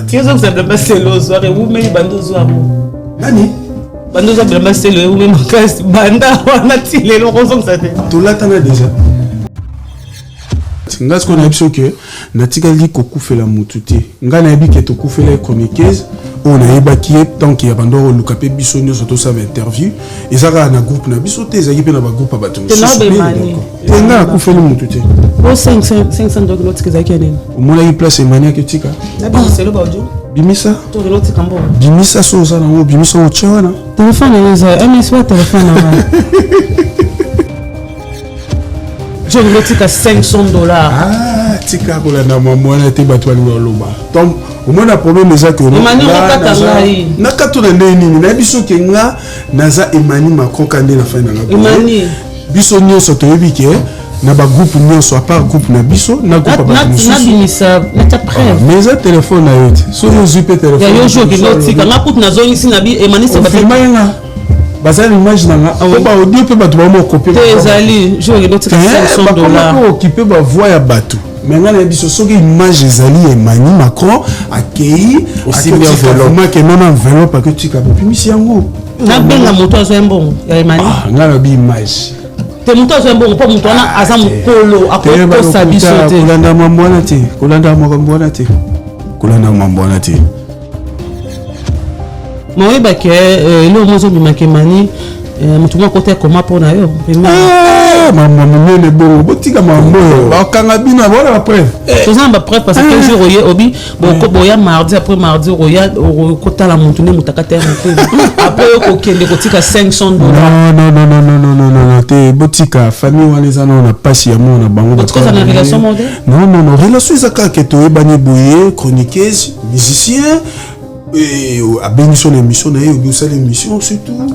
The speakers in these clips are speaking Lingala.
Qu'est-ce que ça veut dire c'est le soir et vous mettez bando soir. Nani? Bando soir bien c'est le vous mettez casse banda on a tiré le rose ça te. Tout là t'en as déjà. Nga ce qu'on a dit que natikali kokufela mututi. Nga na yebi ke tokufela chroniqueuse on a ébaki tant qu'il y a bando lukape biso nyo surtout ça interview et ça na groupe na biso te ezaki pe na ba groupe ba bato. Nga kufela mututi. Oh 500 dollars l'autre que zaki nini. Au moins la place emania que tika. Na bi c'est le baudio. Bimisa. To l'autre kambo. Bimisa so ça na bimisa o tchawana. Téléphone les MS soit téléphone je vais te dire $500. Ah, tika kola na mwa na te batwali wa loba. Donc au moins le problème est que na kato na nini na biso ke nga naza Emmanuel Macron kande na fin na nga. Emmanuel biso nyonso to yebi ke na ba groupe nyonso à part groupe na biso na groupe ba biso. Na bimisa na ta preuve. Mais ça téléphone na yote. So yo zipe téléphone. Ya yo jour ki notika na put na zone ici na bi Emmanuel c'est pas bazali image na nga ko ba audio pe ba tuba mo copier ezali jour ki notika $500 ko occuper ba voix ya bato mais nga na biso soki image ezali Emmanuel Macron akei aussi bien enveloppe que non enveloppe que tu ka pimisi yango na benga moto azo mbongo ya Emmanuel nga na bi image te moto azo mbongo po moto na aza mokolo akoto sabiso te kolanda mambo na te kolanda mambo na te kolanda mambo na te. Moi bah que le mozo du makemani mutu mwa côté comment pour na yo maman ne bon botika mambo ba kanga bina voilà la preuve faisant ba preuve parce que jour oye obi boko boya mardi après mardi roya kota la mutu ne mutaka terre après ko kende kotika $500 non te botika famille wana za na pasi ya mona bango parce que ça na relation modèle non relation za ka keto ebani boye chroniqueuse musicien et à bénédiction l'émission na yo ça l'émission surtout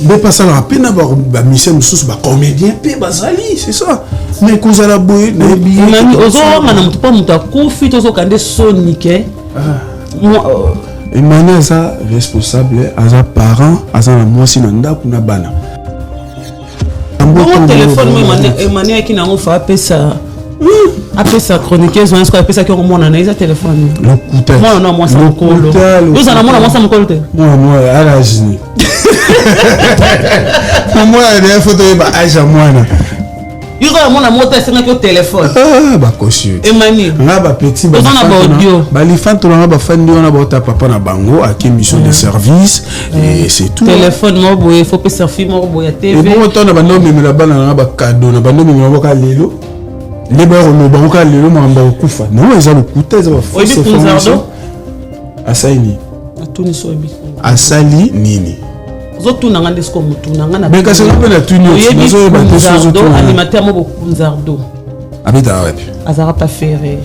mais pas ça la peine avoir ba mission sous ba comédien pe bazali c'est ça mais qu'on a la boye na bi mami ozo ngana mutu pa mutu akufi tozo kande sonike Emmanuel ça responsable as parent as na mwasi na ndaku na bana mon téléphone Emmanuel qui na ngo fa pesa après sa chroniqueuse on appelle ça que on a un téléphone le couteau moi ça me colle nous en moi ça me colle moi à la gine moi les photos ba aja moi na ils ont mon moto c'est que téléphone ba caution Emmanuel nga ba petit ba audio ba li fan to nga ba fan ndi ona ba ta papa na bango à qui mission de service et c'est tout téléphone mo boye faut pas surfer mo boye TV et bon to na ba no memela bana na ba cadeau na ba no memela ba lelo les barres no banka lelo mamba okufa non ils ont le couteau ils ont fausse formation asali atuni sobi asali nini zotu nanga ndesko mutu nanga na mais kasi ngapela tuni zo ba teso zo animateur mo bokunzardo abita wapi azara pas ferré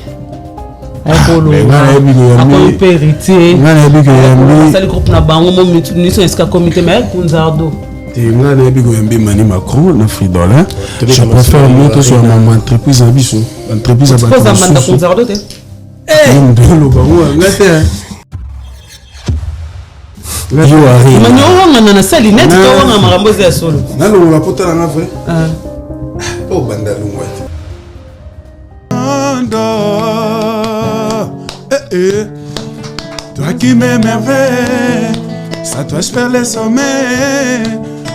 ay bolo ngana héritier ngana biko yambi sali groupe na bango mo ni so eska comité mais kunzardo nga na biko yambi Mani Macron na Fridola je préfère monter sur ma entreprise en biso entreprise à bateau ça manda kunzardo te ndelo bango ngate yo ari manyo na sali net to nga marambo za solo nalo la pota na vrai oh bandalo mwete toi qui m'émerveille ça toi je perds les sommets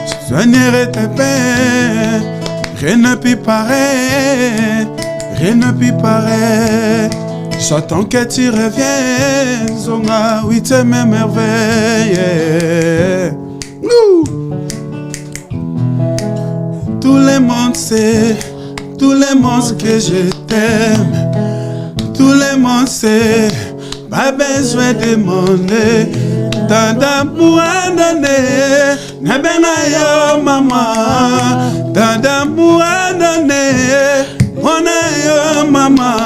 je soignerai tes peines rien ne peut pareil rien ne peut pareil j'attends que tu reviennes zonga oui tu m'émerveilles tout le monde sait que je t'aime tout le monde sait pas besoin de demander tant d'amour à donner n'abena yo maman tant d'amour à donner mon yo maman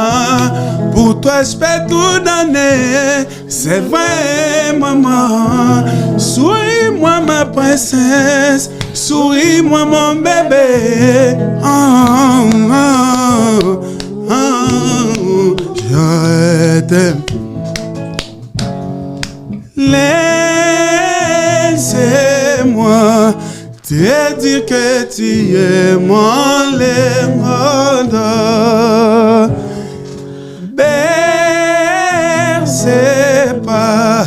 pour toi je peux tout donner c'est vrai maman souris-moi ma princesse souris-moi mon bébé je t'aime laissez-moi te dire que tu es mon monde bercez pas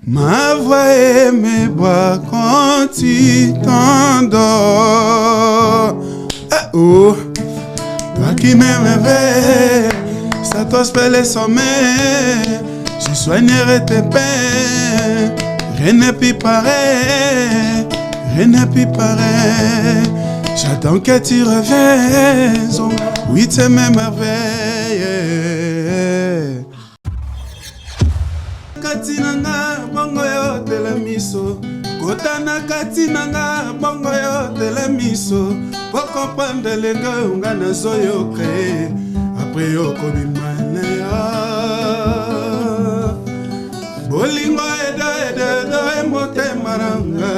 ma voix et mes bras quand tu t'endors. Oh, toi qui m'aimerais, ça t'ospère les sommets. Je soignerai tes peines. Rien n'est plus pareil, rien n'est plus pareil. J'attends que tu reviennes. Oh, oui, c'est mes merveilles. Katinanga, bongo yo telemiso. Kotana katinanga, bongo yo telemiso. Pour comprendre les gars, on gagne soyoke. Après yo kobimane ya. Bolingo edo emote maranga.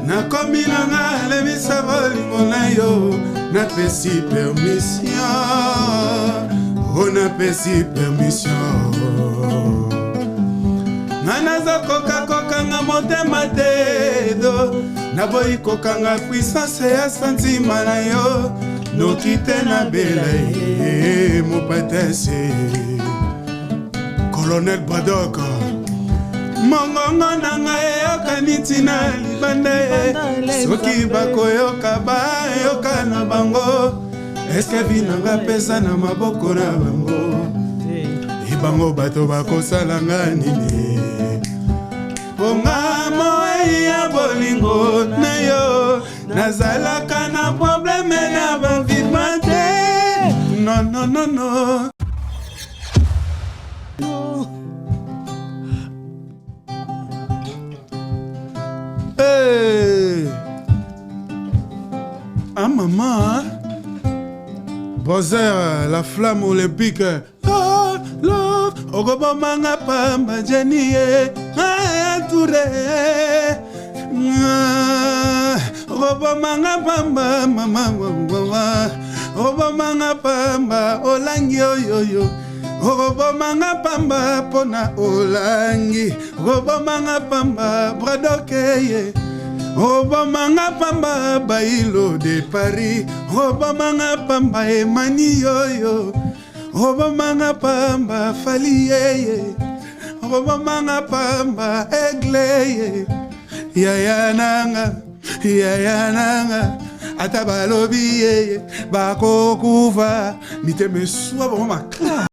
Na kombinanga lebisa bolingo na yo. Na pesi permission. Oh na pesi permission. Nanaza koka nga motema tedo. Na boyi koka nga puissance ya santima na yo. No kite na bela mo patese. Colonel Badoka. Mongongo nanga yoka nitina libanda. Soki bako yoka ba yoka na bango. Eske vinanga pesa na maboko na bango. Ibango bato bako salanga nini. Ponga moe ya bolingo na yo. Nazalaka na probleme na bavimate. No, no, no, no. Hey. Ah maman, Bozer, la flamme olympique. Love, love, ogobo manga pamba Jenny, touré. Ogobo manga pamba, mama, ogobo manga pamba, olangi yo. Ogobo manga pamba, pona olangi. Ogobo manga pamba, bradokeye. Ogobo manga pamba, bailo de Paris. Ogobo manga pamba, emani yo. Ogobo manga pamba, faliyeye. Ogobo manga pamba, egleye. Yaya nanga, atabalobi yeye, bako kuva, mite me soa bon makla.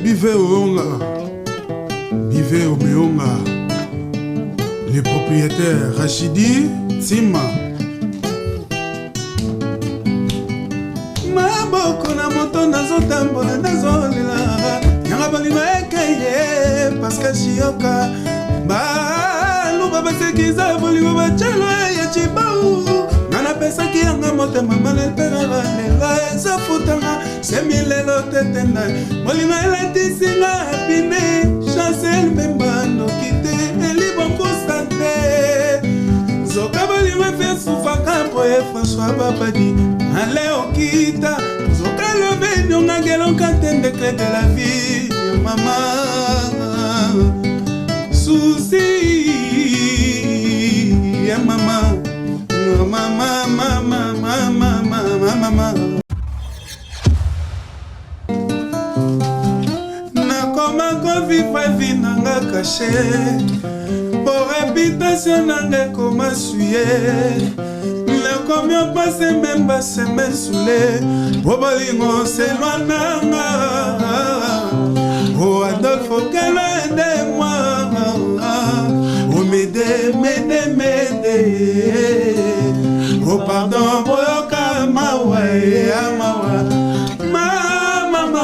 Bive au Meonga, le propriétaire Rachidi Tima. Maboko na moto nazo tambola nazo lela. Yanga bolingo ekeye parce que shioka. Ba luba basekiza bolingo bachelo ya chibau. Nana pesa ki yanga motema malel pera lela eza futanga. Semilelo tetenda bolingo elatisinga bine. Chancel membano kite elibo constante. Zoka bolingo fe sufaka poye François Babadi. Ale okita zoka lobe nyonga gelon kantende clé de la vie. Maman souci ya maman. Mama. Nakoma ko vivre vie nanga caché. Pour réputation nanga koma suye. Le combien passe même basse me soulé. Bobolingo c'est loin nanga. Oh Adolphe qu'elle aide-moi. Oh m'aider. Oh pardon, boyoka mawa. Maman,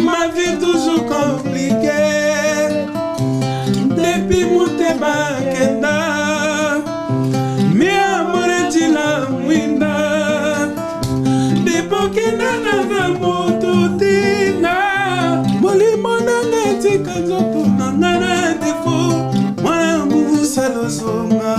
ma vie toujours compliquée. Depuis Mouteba Kenda, mi amore tila mwinda. Depuis Kenda na motutina, molimo nanga tika zoto nanga na defo. Mwana musalo zonga.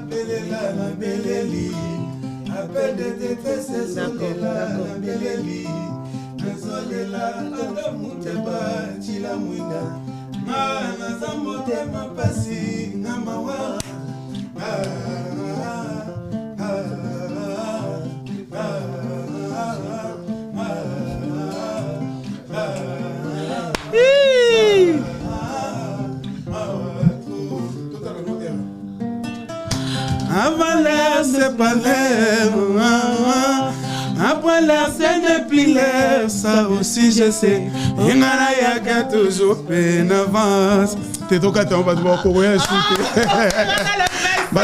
belela na beleli appel de détresse ezolela na beleli nazolela ata motema tila mwinda nga naza motema pasi na mawa Avant l'air c'est pas l'air, après l'air c'est ne plus l'air, ça aussi je sais. Y'engana yaka toujours peine avance. T'es trop caté, on va devoir courir chuter. Non,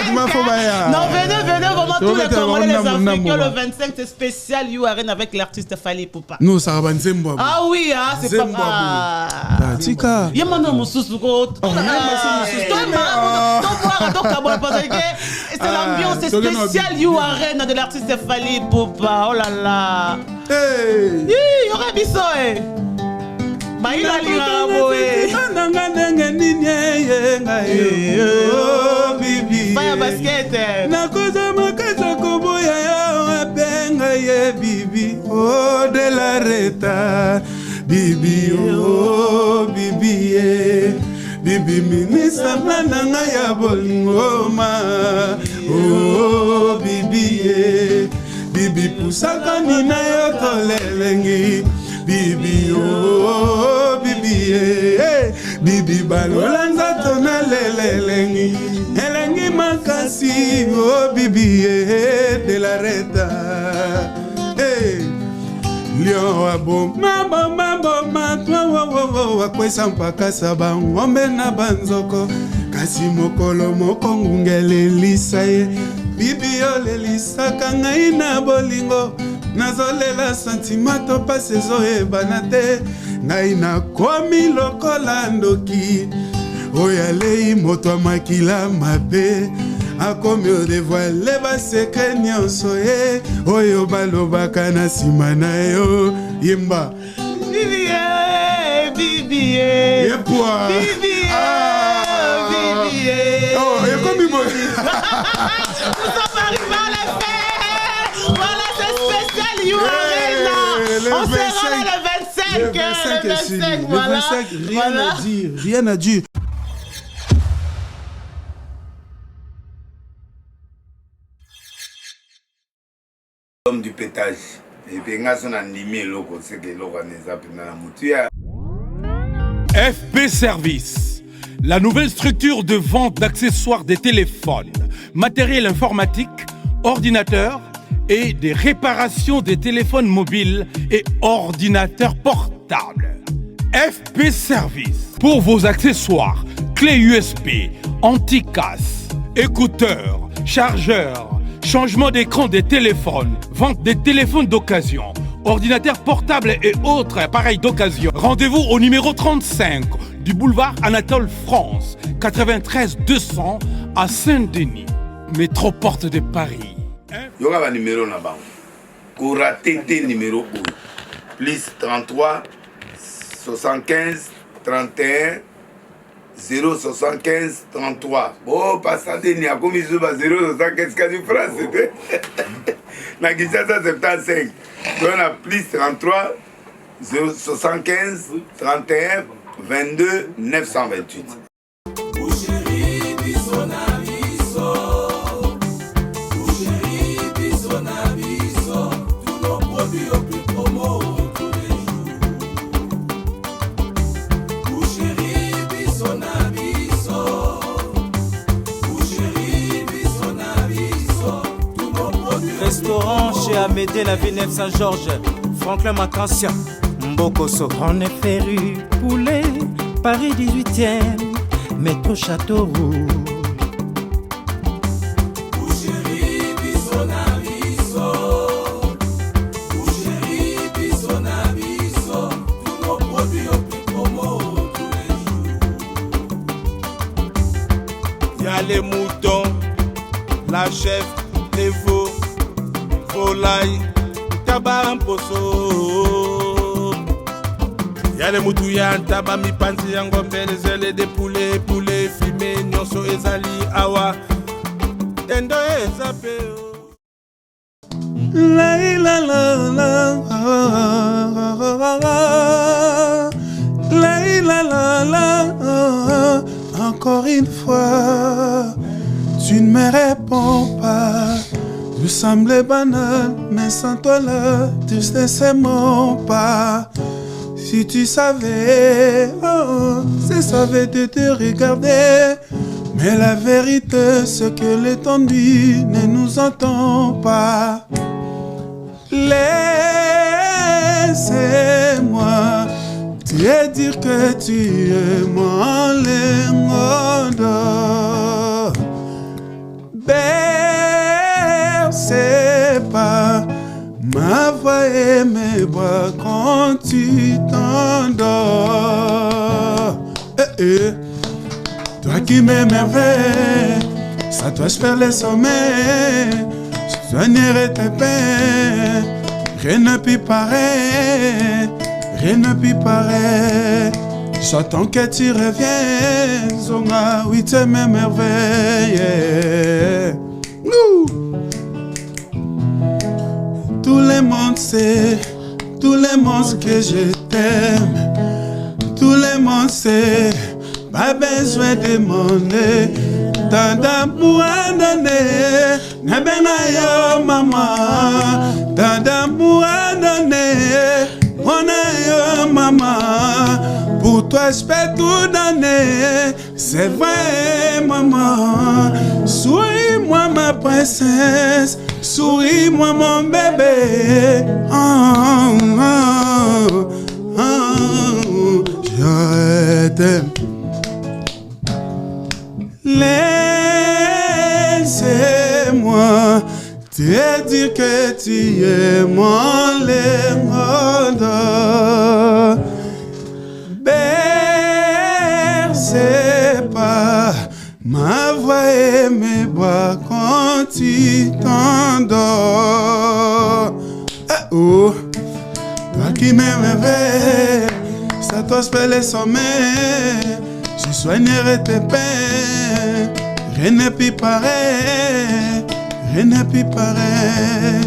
venez, vraiment tous les Congolais, les Africains, le 25, c'est spécial URN avec l'artiste Fally Ipupa. Nous, ça va Zimbabwe. Ah oui, c'est pas mal. Tika. Il y a maintenant mon sous-sous. C'est l'ambiance spéciale URN de l'artiste Fally Ipupa. Oh là là. Il y aurait biso, Baila lira boé. Fire basket. Nakoza makaza koboya ya benga ye bibi oh de la reta bibi oh bibi ye bibi minisa nanga ya bolingo ma oh bibi ye bibi pusaka nina yo tolelengi bibi oh bibi ye bibi balola nzato na lelelengi elengi makasi oh bibi ye de la reta lion aboma wakwesa mpaka saba ngombe na banzoko kasi mokolo moko ngungelelisa ye bibi olelisaka ngai na bolingo nazolela santimato pasi ezoyebana te ngai nakomi lokola ndoki oyo alei moto amakila mabe akomi odevoile basekre nyonso ye oyo balobaka na nsima na yo yemba Bibie yepwa oh ekomi boye nous sommes arrivés à la fête. Voilà, c'est spécial URL là. On sera là le 25, voilà. Rien à dire. L'homme du pétage. Et puis, on a animé l'eau, c'est que l'eau a FP Service, la nouvelle structure de vente d'accessoires des téléphones, matériel informatique, ordinateurs et des réparations des téléphones mobiles et ordinateurs portables. FP Service, pour vos accessoires, clés USB, anti-casse, écouteurs, chargeurs, changement d'écran des téléphones, vente des téléphones d'occasion, ordinateurs portables et autres appareils d'occasion. Rendez-vous au numéro 35 du boulevard Anatole France, 93 200 à Saint-Denis, métro Porte de Paris. Il y aura un numéro là-bas. Koura TT numéro 1. Plus 33 75 31 075 33. Oh, pas ça, il y a comme 075 France, c'était. Na Kinshasa 75. Donc on a plus 33 075 31 22 928. Restaurant chez Amédée, la Villeneuve Saint-Georges, Franklin Macancia, Mbokoso. On est féru, poulet, Paris 18e, métro Châteauroux. Y'a les moutons, la chèvre, les veaux, volaille, tabac en poso. Y'a les moutons, y'a un tabac, mi panzi, ngombe, les ailes des poulets, poulets fumés, nyonso ezali awa. Kendo ezapeo. La la la la la la la. Encore une fois, tu ne me réponds pas. Tu semblais banal, mais sans toi là, tu sais c'est mon pas. Si tu savais, oh, si savais de te regarder. Mais la vérité, c'est que l'étendue ne nous entend pas. Laissez-moi te dire que tu es mon lingodo. Bercez pas ma voix et mes bras quand tu t'endors. Toi qui m'émerveilles, ça toi je perds les sommets. Je soignerai tes peines. Rien ne peut pareil, rien ne peut pareil. J'attends que tu reviennes. Zonga, oui, tu m'émerveilles. Tout le monde sait, tout le monde que je t'aime. Tout le monde sait. Pas besoin de demander, tant d'amour à donner. N'a ben yo maman, tant d'amour à donner. On a yo maman, pour toi je peux tout donner. C'est vrai maman, souris-moi ma princesse, souris-moi mon bébé. Oh, oh, oh, oh, je t'aime. Laissez-moi te dire que tu es mon lingodo. Bercez pas ma voix et mes bras quand tu t'endors. Oh, toi qui m'émerveilles, ça t'ospère les sommets. Je soignerai tes peines. Rien ne peut pareil, rien ne peut pareil.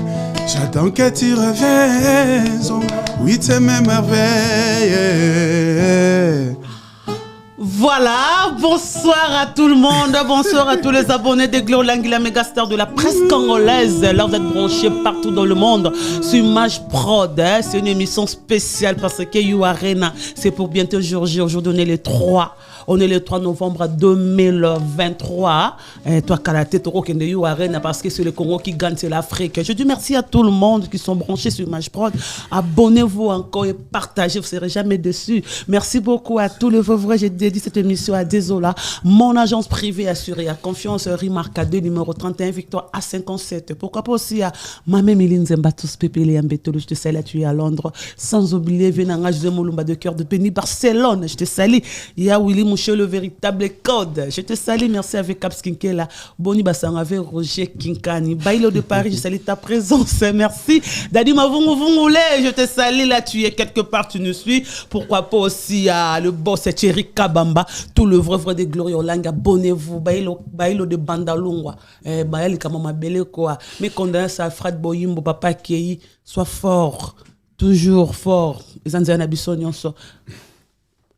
J'attends que tu reviennes. Oh, oui, tu m'émerveilles. Voilà, bonsoir à tout le monde, bonsoir à tous les abonnés de Glo Langi, la méga star de la presse congolaise. L'heure d'être branché partout dans le monde sur Image Prod. C'est une émission spéciale parce que You Arena, c'est pour bientôt jour J. Aujourd'hui, on est le 3. On est le 3 novembre 2023. Toi, Kalaté, Toro, Kende You Arena, parce que c'est le Congo qui gagne, c'est l'Afrique. Je dis merci à tout le monde qui sont branchés sur Image Prod. Abonnez-vous encore et partagez, vous ne serez jamais déçus. Merci beaucoup à tous les vrais. J'ai dédié cette émission à Désola, mon agence privée assurée à confiance, Rimarca 2, numéro 31, Victoire A57. Pourquoi pas aussi à Mamé Miline Zembatos, Pépé Léambetolo, je te salue, tu es à Londres. Sans oublier Venanga José Moulumba de Cœur de Péni, Barcelone, je te salue. Il y a Willy Mouché, le véritable code. Je te salue, merci avec Cap Skinkela, Boni Bassang avec Roger Kinkani, Bailo de Paris, je salue ta présence, merci. Dadi Mavungoulé, je te salue, là tu es quelque part, tu nous suis. Pourquoi pas aussi à le boss Thierry Kabamba, tout le vrai des Glorieux Lang, abonnez-vous, Bailo de Bandalungwa, Baili Kamama Bele quoi. Mes condoléances à Fred Boyimbo, Papa Kei, sois fort, toujours fort. Les Anzana Bissonionso.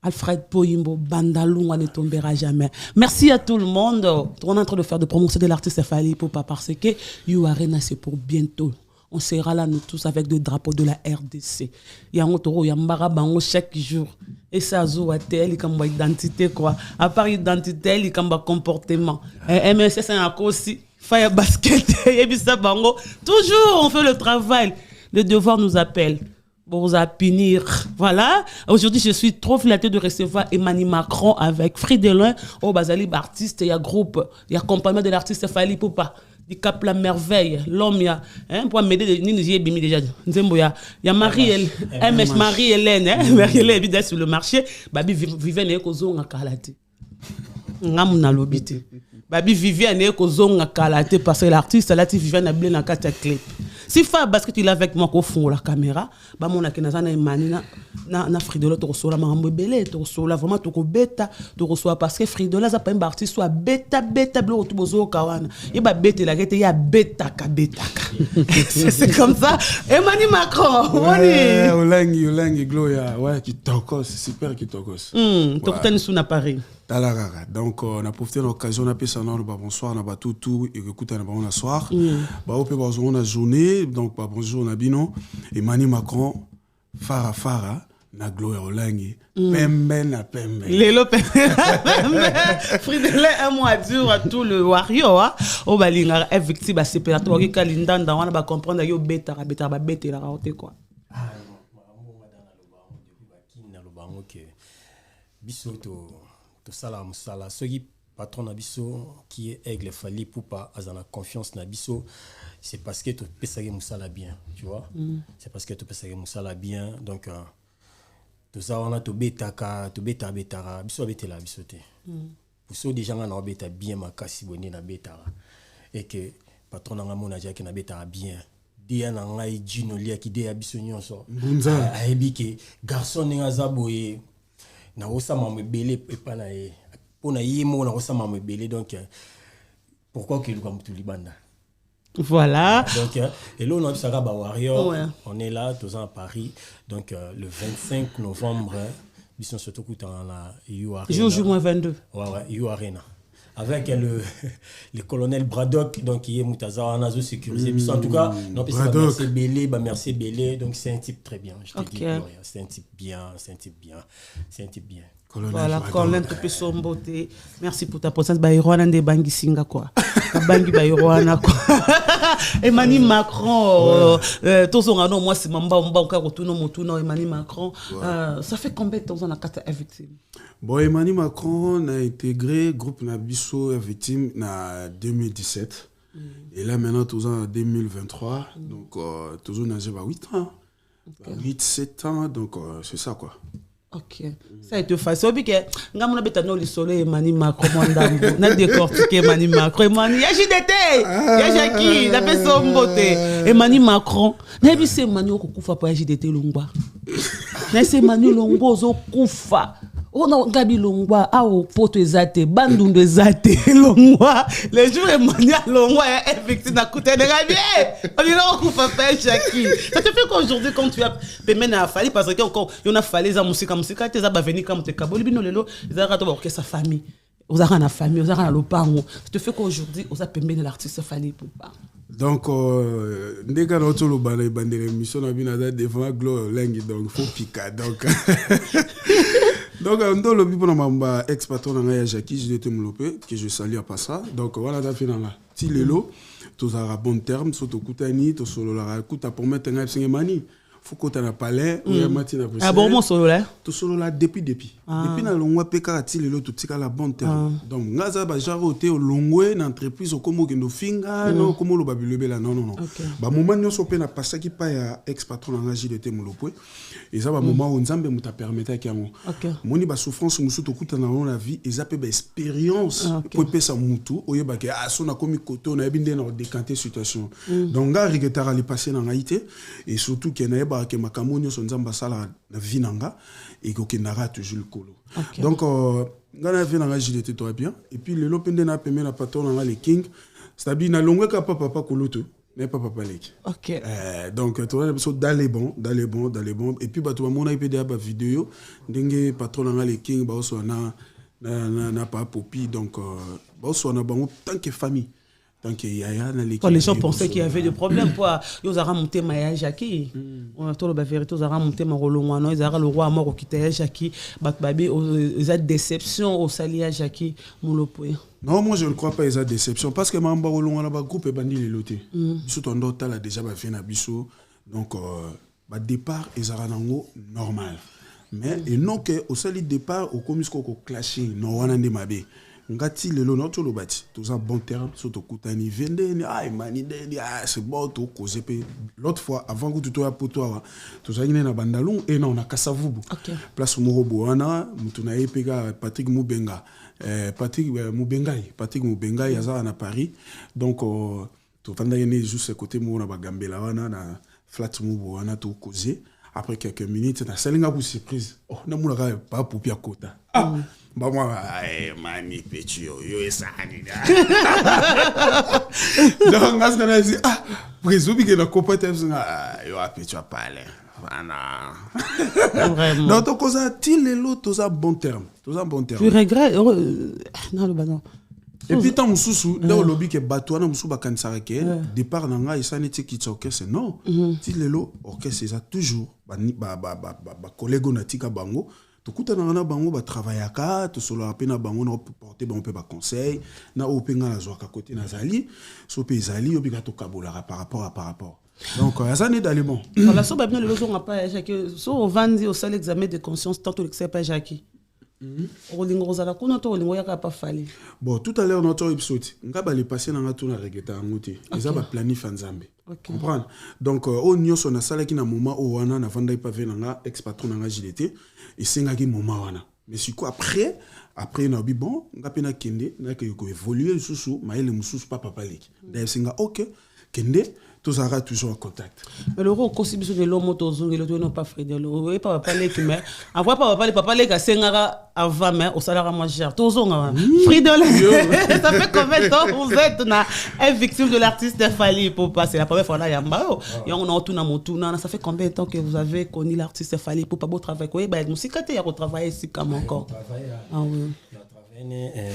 Alfred Poyimbo, Bandalungwa ne tombera jamais. Merci à tout le monde. On est en train de faire de promotion de l'artiste Fali Poupa parce que You Arena c'est pour bientôt. On sera là nous tous avec des drapeaux de la RDC. Il y a un taureau, il y a un barabango chaque jour. Et ça joue à tel, il y a une identité quoi. À part identité, il y a un comportement. MSC c'est un aussi. Fire basket, toujours on fait le travail. Le devoir nous appelle. Bon, à punir. Voilà. Aujourd'hui, je suis trop flattée de recevoir Emmanuel Macron avec Fridelin. Oh, Bazali, artiste, il y a groupe, il y a accompagnement de l'artiste Fali Poupa. Du Cap La Merveille, l'homme, il y a, pour m'aider, j'ai bimi déjà. Il y a Marie-Hélène, Marie-Hélène, est sur le marché. Babi Viviane est au à Kalate. Ngamna lobité. Babi Viviane est au à Kalate parce que l'artiste, là, Viviane a blé dans 4 clips. Si fa basket il est avec moi, qu'on fond la caméra, bah mon akina na Emani na Fridola to reçoit la mambo belé, to reçoit vraiment to beta, to reçoit parce que Fridola ça pas un artiste soit beta blo to bozo kawana. Il ba beta la il y a beta ka. C'est comme ça. Emani Macron. Ouais, Olengi Gloria, ouais, qui tokos, super qui tokos. Tokutani sous na Paris. Donc on a profité de l'occasion, on a passé un bonsoir, on a tout et écoute un bon soir. Bah on peut voir on a journée, donc bah bonjour on a bino Emani Macron, Fara na Gloria Olengi, pembe na pembe. Lelo pembe. Fridele un mois dur à tout le wario hein. O balinga est victime à séparateur qui kalindanda on va comprendre yo beta ba beta la raote quoi. To sala musala soki patron na biso qui est aigle fali poupa azana confiance na biso c'est parce que to pesage musala bien tu vois c'est parce que to pesage musala bien donc to ça on a to beta biso betela biso te pour ceux déjà na beta bien makasi boni na beta et que patron na mona jaki na beta bien dia na ngai jino lia ki dia biso nyonso bunza ayebi ke garçon nga zaboye na osama mebele epa na ye pona yemo na osama mebele donc pourquoi que luka mutu libanda voilà donc et là on a ça ba warrior on est là tous à Paris donc le 25 novembre biso surtout kuta na You Arena jour 22 ouais You Arena avec le colonel Braddock donc qui est Moutaza on a sécurisé en tout cas non merci Belé donc c'est un type très bien je te dis c'est un type bien voilà colonel Peso Mbote merci pour ta présence Baïroana de Bangi Singa quoi Bangi Baïroana quoi Emani Macron tous on a non moi c'est mamba ka retourner motuno Emani Macron ça fait combien de temps on a carte victime. Bon, Emani Macron a intégré le groupe Nabiso victime en 2017. Et là, maintenant, tous en 2023. Donc, toujours n'a pas 8 ans. 8-7 ans. Donc, c'est ça, quoi. Ok. Ça a été facile. Parce que, quand on a besoin de le soleil, Emani Macron, on a décortiqué Emani Macron. Emani, il y a JDT, il y a Jackie, il y a Peso Mbote. Emani Macron. Il y a Emani Okufa pour JDT Longwa. Il y a Emani Longwa Okufa. Oh non, Gabi Longwa, poto ezate, bandundu ezate, Longwa, les jours Emmanuel Longwa est victime à côté de Gabi. On dit là, on fait pas Jackie. Ça te fait qu'aujourd'hui, quand tu as payé à Fali, parce qu'il y a fallu la musique, tu as venu comme tu as venu, ils ont raté sa famille. Vous avez la famille, vous avez le parent. Ça te fait qu'aujourd'hui, vous avez payé l'artiste Fali pour pas. Donc, dès qu'on a tout le balai, l'émission a bien devant Gloire Lengi, donc faut piquer. Donc, dans le but pour ma ex-patron de Jackie, je l'étais moulopé, que je salue à pas ça. Donc, voilà, t'as fait dans la Tilelo, tous à bon terme, surtout Koutani, tous sur la Kouta pour mettre un Emani. Faut que tu aies un palais, ou un matin après. Ah bon, mon solo là? Tout solo là, depuis. Depuis, na longwa peka Tilelo, tout ça, la bonne terme. Donc, ngaza, bah, j'arrête au longwe, une entreprise, au como que nos finga, non, como le babilebe là, non. Bah, moment, nous sommes pas passé qui pas à ex-patron dans la JDT moulopé. Et ça, bah, moment où Nzambe m'a permis à qu'il moni ba souffrance musu to kuta na la vie et ça peut ba expérience pour pesa mutu oyeba ke son a komi koto na binde na décanter situation donc nga regretara les passer dans Haïti et surtout que na yeba ke makamoni so nzamba sala na vie nanga et ko kendara toujours le colo donc nga na vie nanga JDT toi bien et puis le lopende na pemé na patron na les king c'est-à-dire na longwe ka papa koloto mais pas palek. Ok. Donc tu vois dans les bons et puis bah tu vois mon iPad à vidéo dingue patron dans les king bah so na pas popi donc bah so na bon tant que famille tant que yaya na les. Les gens pensaient qu'il y avait des problèmes quoi. Ils ont monté Maya Jackie. On a tout le vérité ils ont monté Marolongano ils ont le roi mort au quitter Jackie bat baby ils ont déception au salia Jackie molopo. Non, moi je ne crois pas à cette déception parce que Mamba Olong a un groupe et bandi les lotés. Surtout en d'autres là déjà fait un biseau donc départ ils ont normal. Mais et non que au seul départ au commis qu'on clashé non on a des mabé. Ngati le lo notre le bâti tous en bon terme surtout Koutani vende Emani c'est bon tout cause l'autre fois avant que tu toi pour toi tous a na bandalon et non on a Kasavubu place Morobo ana mutuna epega Patrick Mubenga Patrick Mubengai à Paris donc tovandaki juste à côté mo na bagambela wana na flat mo wana to causer. Après quelques minutes na salinga pour surprise. Oh na mona ka pas pour pia kota. Ah ba moi mani petit yo esani. Donc ngas kana dit ah présubi que na kopata yo a petit parler. Voilà. Vraiment. Non, donc, on a dit l'autre, on bon terme. Tu regrettes. Non, le banon. Et puis, tant que là, au lobby, que bateau, on a musu bakansareke. Départ, on a ça n'était qui orchestre. Non. Si l'elo orchestre, c'est toujours. Collègue on a tika bango. Tout coup, on a bango, travailler à quatre. Tout solo à peine à bango, on peut porter, on peut pas conseil. Na openga la joie à côté nazali. So pe zali, obligato kabolara par rapport. Donc, ça n'est d'aller bon. Voilà, so bien le jour on n'a pas Jacques. So on va dire au seul examen de conscience tant que c'est pas Jacques. Rolingo Rosala, qu'on entend Rolingo yaka pas fallu. Bon, tout à l'heure notre épisode, on va les passer dans la tour à regretter en outil. Ils ont planifié en Zambie. Comprendre. Donc, au Nyon son a salé qui n'a moment où on a vendu pas venir dans ex-patron dans la JDT et c'est un moment wana. Mais c'est quoi après on a dit bon, on a peine à kende, on a que évoluer sous mais le moussous pas lek. D'ailleurs c'est ok, kende tous sera toujours en contact. Mais le rôle constitution de l'homme autour de l'autre non pas Frédéric. Le pas parler qui mais avoir pas parler papa les gars sengara avant mais au salaire moins cher. Tous on Frédéric. Ça fait combien de temps vous êtes na victime de l'artiste Fally Ipupa? C'est la première fois là yamba. Et on a tout na motuna, ça fait combien de temps que vous avez connu l'artiste Fally Ipupa? Beau travail quoi? Bah musique il y a retravailler ici comme encore. Ah oui.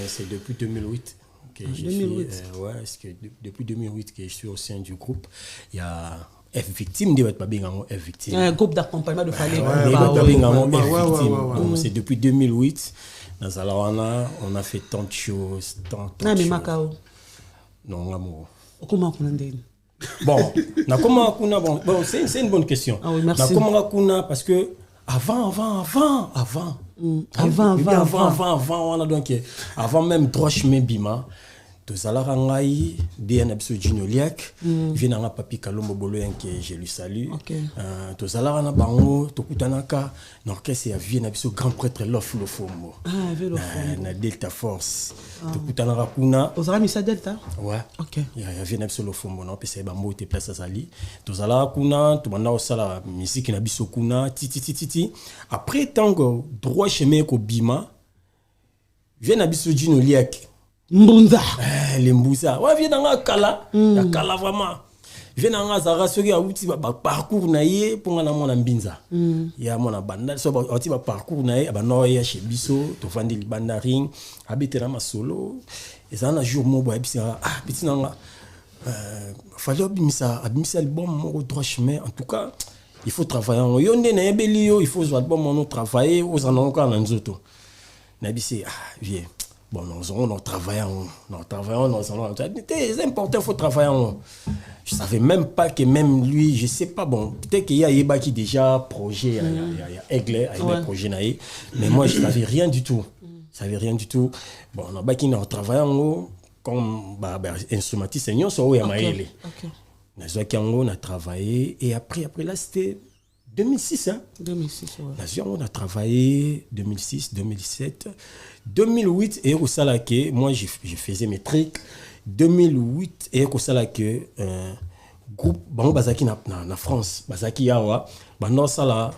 C'est depuis 2008. Que je 2008. Suis, depuis 2008 que je suis au sein du groupe. Il y a F Victime, il y a F Victime. Un groupe d'accompagnement de Fally. C'est depuis 2008. Dans Alawana, on a fait tant de choses. Non, mais Macao. Non, l'amour. Comment on a dit? Bon, c'est une bonne question. Ah oui, merci. Parce que avant, on a donc avant même droit chemin bima. Tous à la rangaï, DN Absodjino Liak, vient à Papi Kalombo Boloyen que je lui salue. Tous à la rana bango, Tokutanaka, l'orchestre a Vien Abso grand prêtre Lof Lofomo. Na Delta Force. Tokutanaka Kuna. Vous avez mis ça Delta? Ouais. Ok. Il y a Vien Abso Lofomo, non, parce que Bambo était place à Sali. Tous à la Kuna, tout le monde a aussi la musique na biso Kuna, titi. Après, tant que droit chemin ko bima, vient Absodjino Liak. Mbunza. Les Mbunza. Ouais, viens dans la Kala. La Kala vraiment. Viens dans la Zara, ce qui a outil, parcours naïe pour la mon Mbinza. Il y a mon banda, so outil parcours naïe, noya chez Bisso, to vendre le bandaring, habiter dans ma solo. Et ça, un jour, mon boy, petit nanga. Fallait abimisa album, mon droit chemin. En tout cas, il faut travailler. Il faut jouer album, travailler, aux en encore dans les autos. Nabissé, viens. Bon, nous travaillons. C'est important, il faut travailler. Je ne savais même pas que même lui, je ne sais pas, bon, peut-être qu'il y a Eba qui déjà projet, il y a Aigle, projet, mais moi, je ne savais rien du tout. Bon, on a travaillé comme instrumentiste, on a travaillé, et après là, c'était 2006, hein? 2006, ouais. On a travaillé 2006, 2007, 2008 et au Salake, moi je faisais mes trucs. 2008 et au Salake, groupe Bango Bazaki na France, Bazaki Yawa, Bando Sala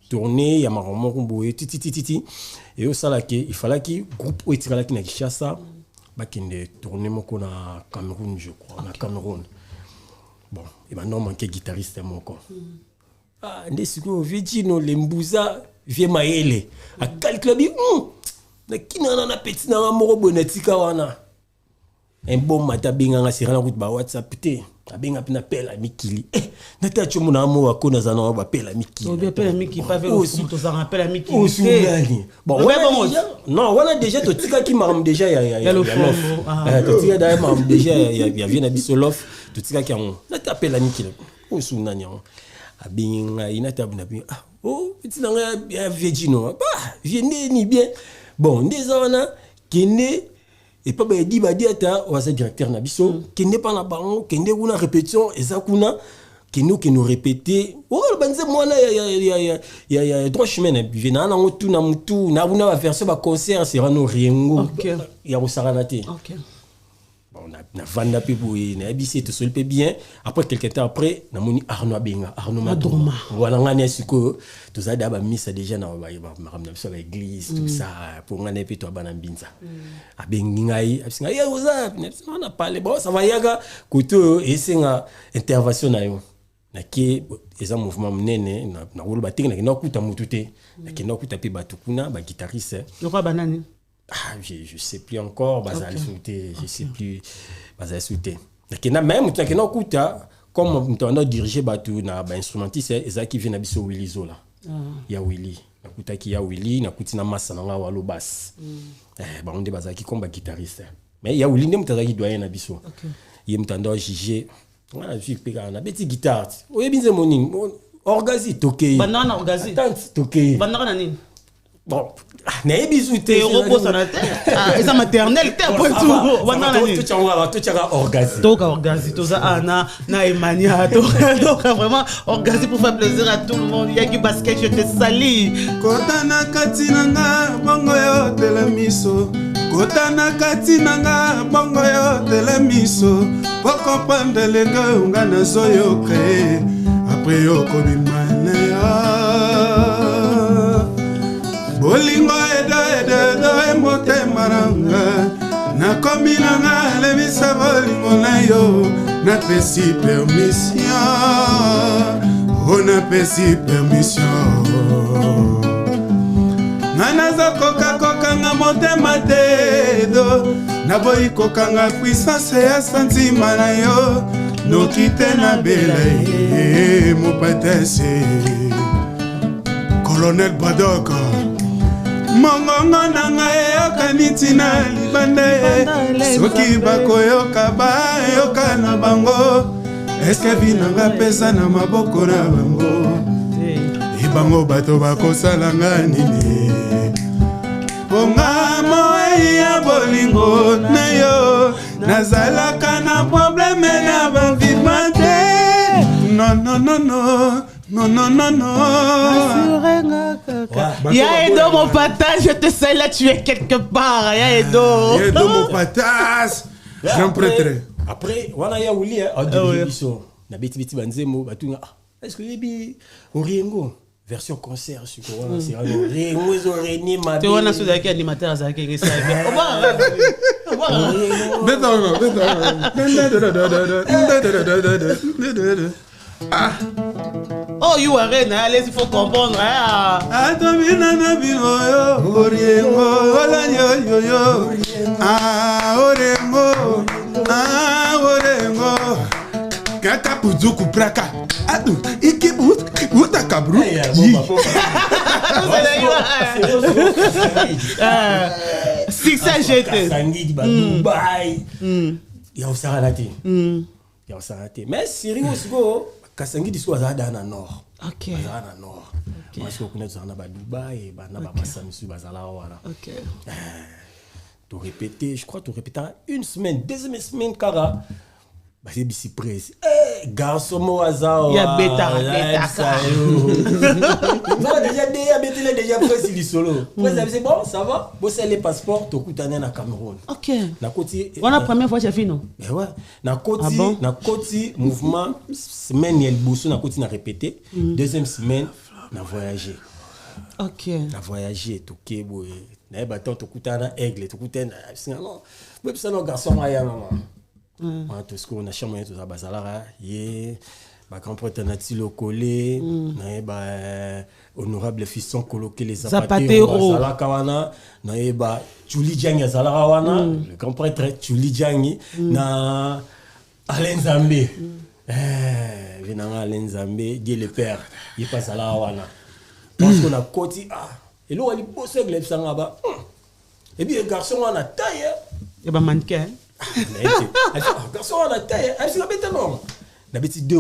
tourné, Yamaromo Kumboé, titi. Et au Salake, il fallait que groupe Oetiralaki na Kishasa, bakinde tourné moko na Cameroun, je crois, na Cameroun. Bon, et maintenant manqué guitariste moko. Ah, ndesiko Vegino le Mbunza vie maele a calculabi na kinana na petit na moko bonatika wana un bon mata binga sira na ba WhatsApp te abinga pina pela mikili nata chomo na mo akona zana ba pela mikili on pela mikili pas vers to za rappelle mikili bon non wana déjà to tika ki maram déjà ya le to tika da maram déjà ya vient na bisolof to tika ki on nata pela mikili osuna nyango abinga inatabuna bien petit nanga bien Vegino viende ni bien bon ndezana kende et pas ba di ata wasa directeur na biso kende pa na bango kende kuna répétition eza kuna kende nous répéter banze mwana ya droit chemin na bivena na ngotu na mutu na buna ba version ba concert sera no riengo ya usarana te Bon, na vanda pe boye na ABC to sol pe bien. Après quelques temps après, na moni Arnaud Abenga, Arnaud Madroma. Voilà ngane siko to za da ba misa déjà na ba ramna sur l'église tout ça pour ngane pe to bana mbinza. Abengi ngai, asinga ya oza, on a parlé bon ça va yaga koto esenga intervention na yo. Na ki eza mouvement mnene na wolo batinga na kuta mutute. Na ki na kuta pe batukuna ba guitariste. Yoko banani. Ah, je sais plus encore, Bazal Souté, je sais plus, Bazal Souté. Même, tu as kuta, comme tu as dirigé batu na ba instrumentiste, et qui vient d'habiter Willy Zola. Il y a Willy. Nakuta qui ya Willy, nakuti na massa na walo bass. Ba on de Bazal qui comme guitariste. Mais il y a Willy ndem tazaki doyen na biso. Il me tando jugé. Voilà, je suis na petit guitare. Oye binze moning, orgazi toke. Banana orgazi. Toke. Banana nini? Bon, n'est bisouté. C'est maternelle, t'es après tout. Tu as orgasme. Donc, orgasme, tout ça, na Emania. Donc, vraiment, orgasme pour faire plaisir à tout le monde. Il y a du basket, je te salue. Kotana katinanga, bongo yo telemiso. Kotana katinanga, bongo yo telemiso. Pour comprendre les gars, on gagne soyo créé. Après yo kobimane. Bolingo eda emote maranga na kombinanga le misa bolingo na yo na pesi permission on a pesi permission nana za koka nga motema tedo na boyi kokanga puissance ya sentiment na yo no kite na bela mo patese Colonel Badoka Mongongo nanga yoka nitina libande soki bakoyoka bayoka na bango eske vinanga pesa na maboko na bango ibango bato bakosala nga nini ponga moyi ya bolingo na yo nazalaka na probleme na bavivante non. Ya Edo mon patate, je te sais là tu es quelque part. Ya Edo. Ya Edo mon patate. Grand prêtre. Après, wana ya wuli a dirigé biso. Na beti banzemo batunga. Est-ce que yebi Oriengo version concert sur wana c'est Oriengo zo reni ma. Tu wana so zaki animateur zaki ngisa. Ah. Oh, you are reine, allez, il faut comprendre. Atomina na binoyo, Oriengo, yo. Orengo. Kaka puzuku praka. Adu, iki uta kabru. Succès jeté. Sangi di Dubai. Ya usarati. Mais Siri Osgo Kasangi diso azada na nord. OK. Azada na nord. Parce que connaît ça na ba Dubai, ba na ba Masamisu bazala wala. OK. Tu répéter, je crois tu répéter une semaine, deuxième semaine kara. Bah c'est bisi presse. Garçon mo azao. Ya beta. Non déjà presse li solo. C'est bon, ça va. Bosser les passeports, to kutane na Cameroun. OK. Na koti. On a première fois chez Fino. Mais ouais, na koti mouvement semaine el bosso na koti na répéter, deuxième semaine na voyager. OK. Na voyager to kebo na ba to kutana aigle to kutana non. Même ça no garçon aya maman. Tout ce qu'on a chamé tout ça bazalara yé ba grand prêtre Natilo collé na ba honorable fiston coloquer les Zapatero bazala kawana na ba Chuli Diangi azala wana le grand prêtre Chuli Diangi na Alain Zambé venanga Alain Zambé Dieu le père il passe là wana parce qu'on a côté et là il bosse avec les sanga ba et puis le garçon on a taille et ba mannequin garçon on a taille elle se bête non d'habitude de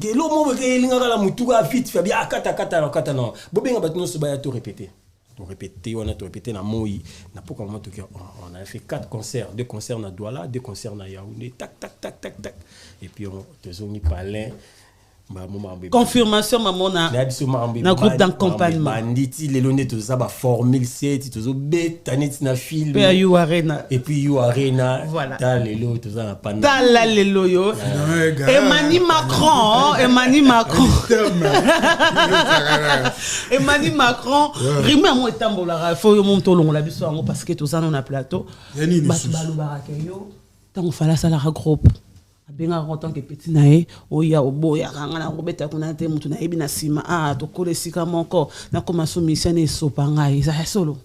gelo mo ke linga la mutuka vite fait bien kata non bobenga batino so ba to répéter on a répété na moi na pourquoi on a fait 4 concerts, 2 concerts na Douala, 2 concerts na Yaoundé, tac et puis on te zoni palin confirmation maman na groupe d'accompagnement banditi lelo ne toza ba formule set tozo betaneti na film pe you arena et puis you arena voilà ta lelo toza na panda ta la lelo yo Emmanuel Macron Emmanuel Macron rima mo etambola fo yo monto longola biso ngo parce que toza na plateau balu baraka yo tant fala sala groupe benga en tant que petit nae oya oboya kanga na robeta kuna te mutu na ebi na sima to kole sika moko na commence mission et sopanga isa solo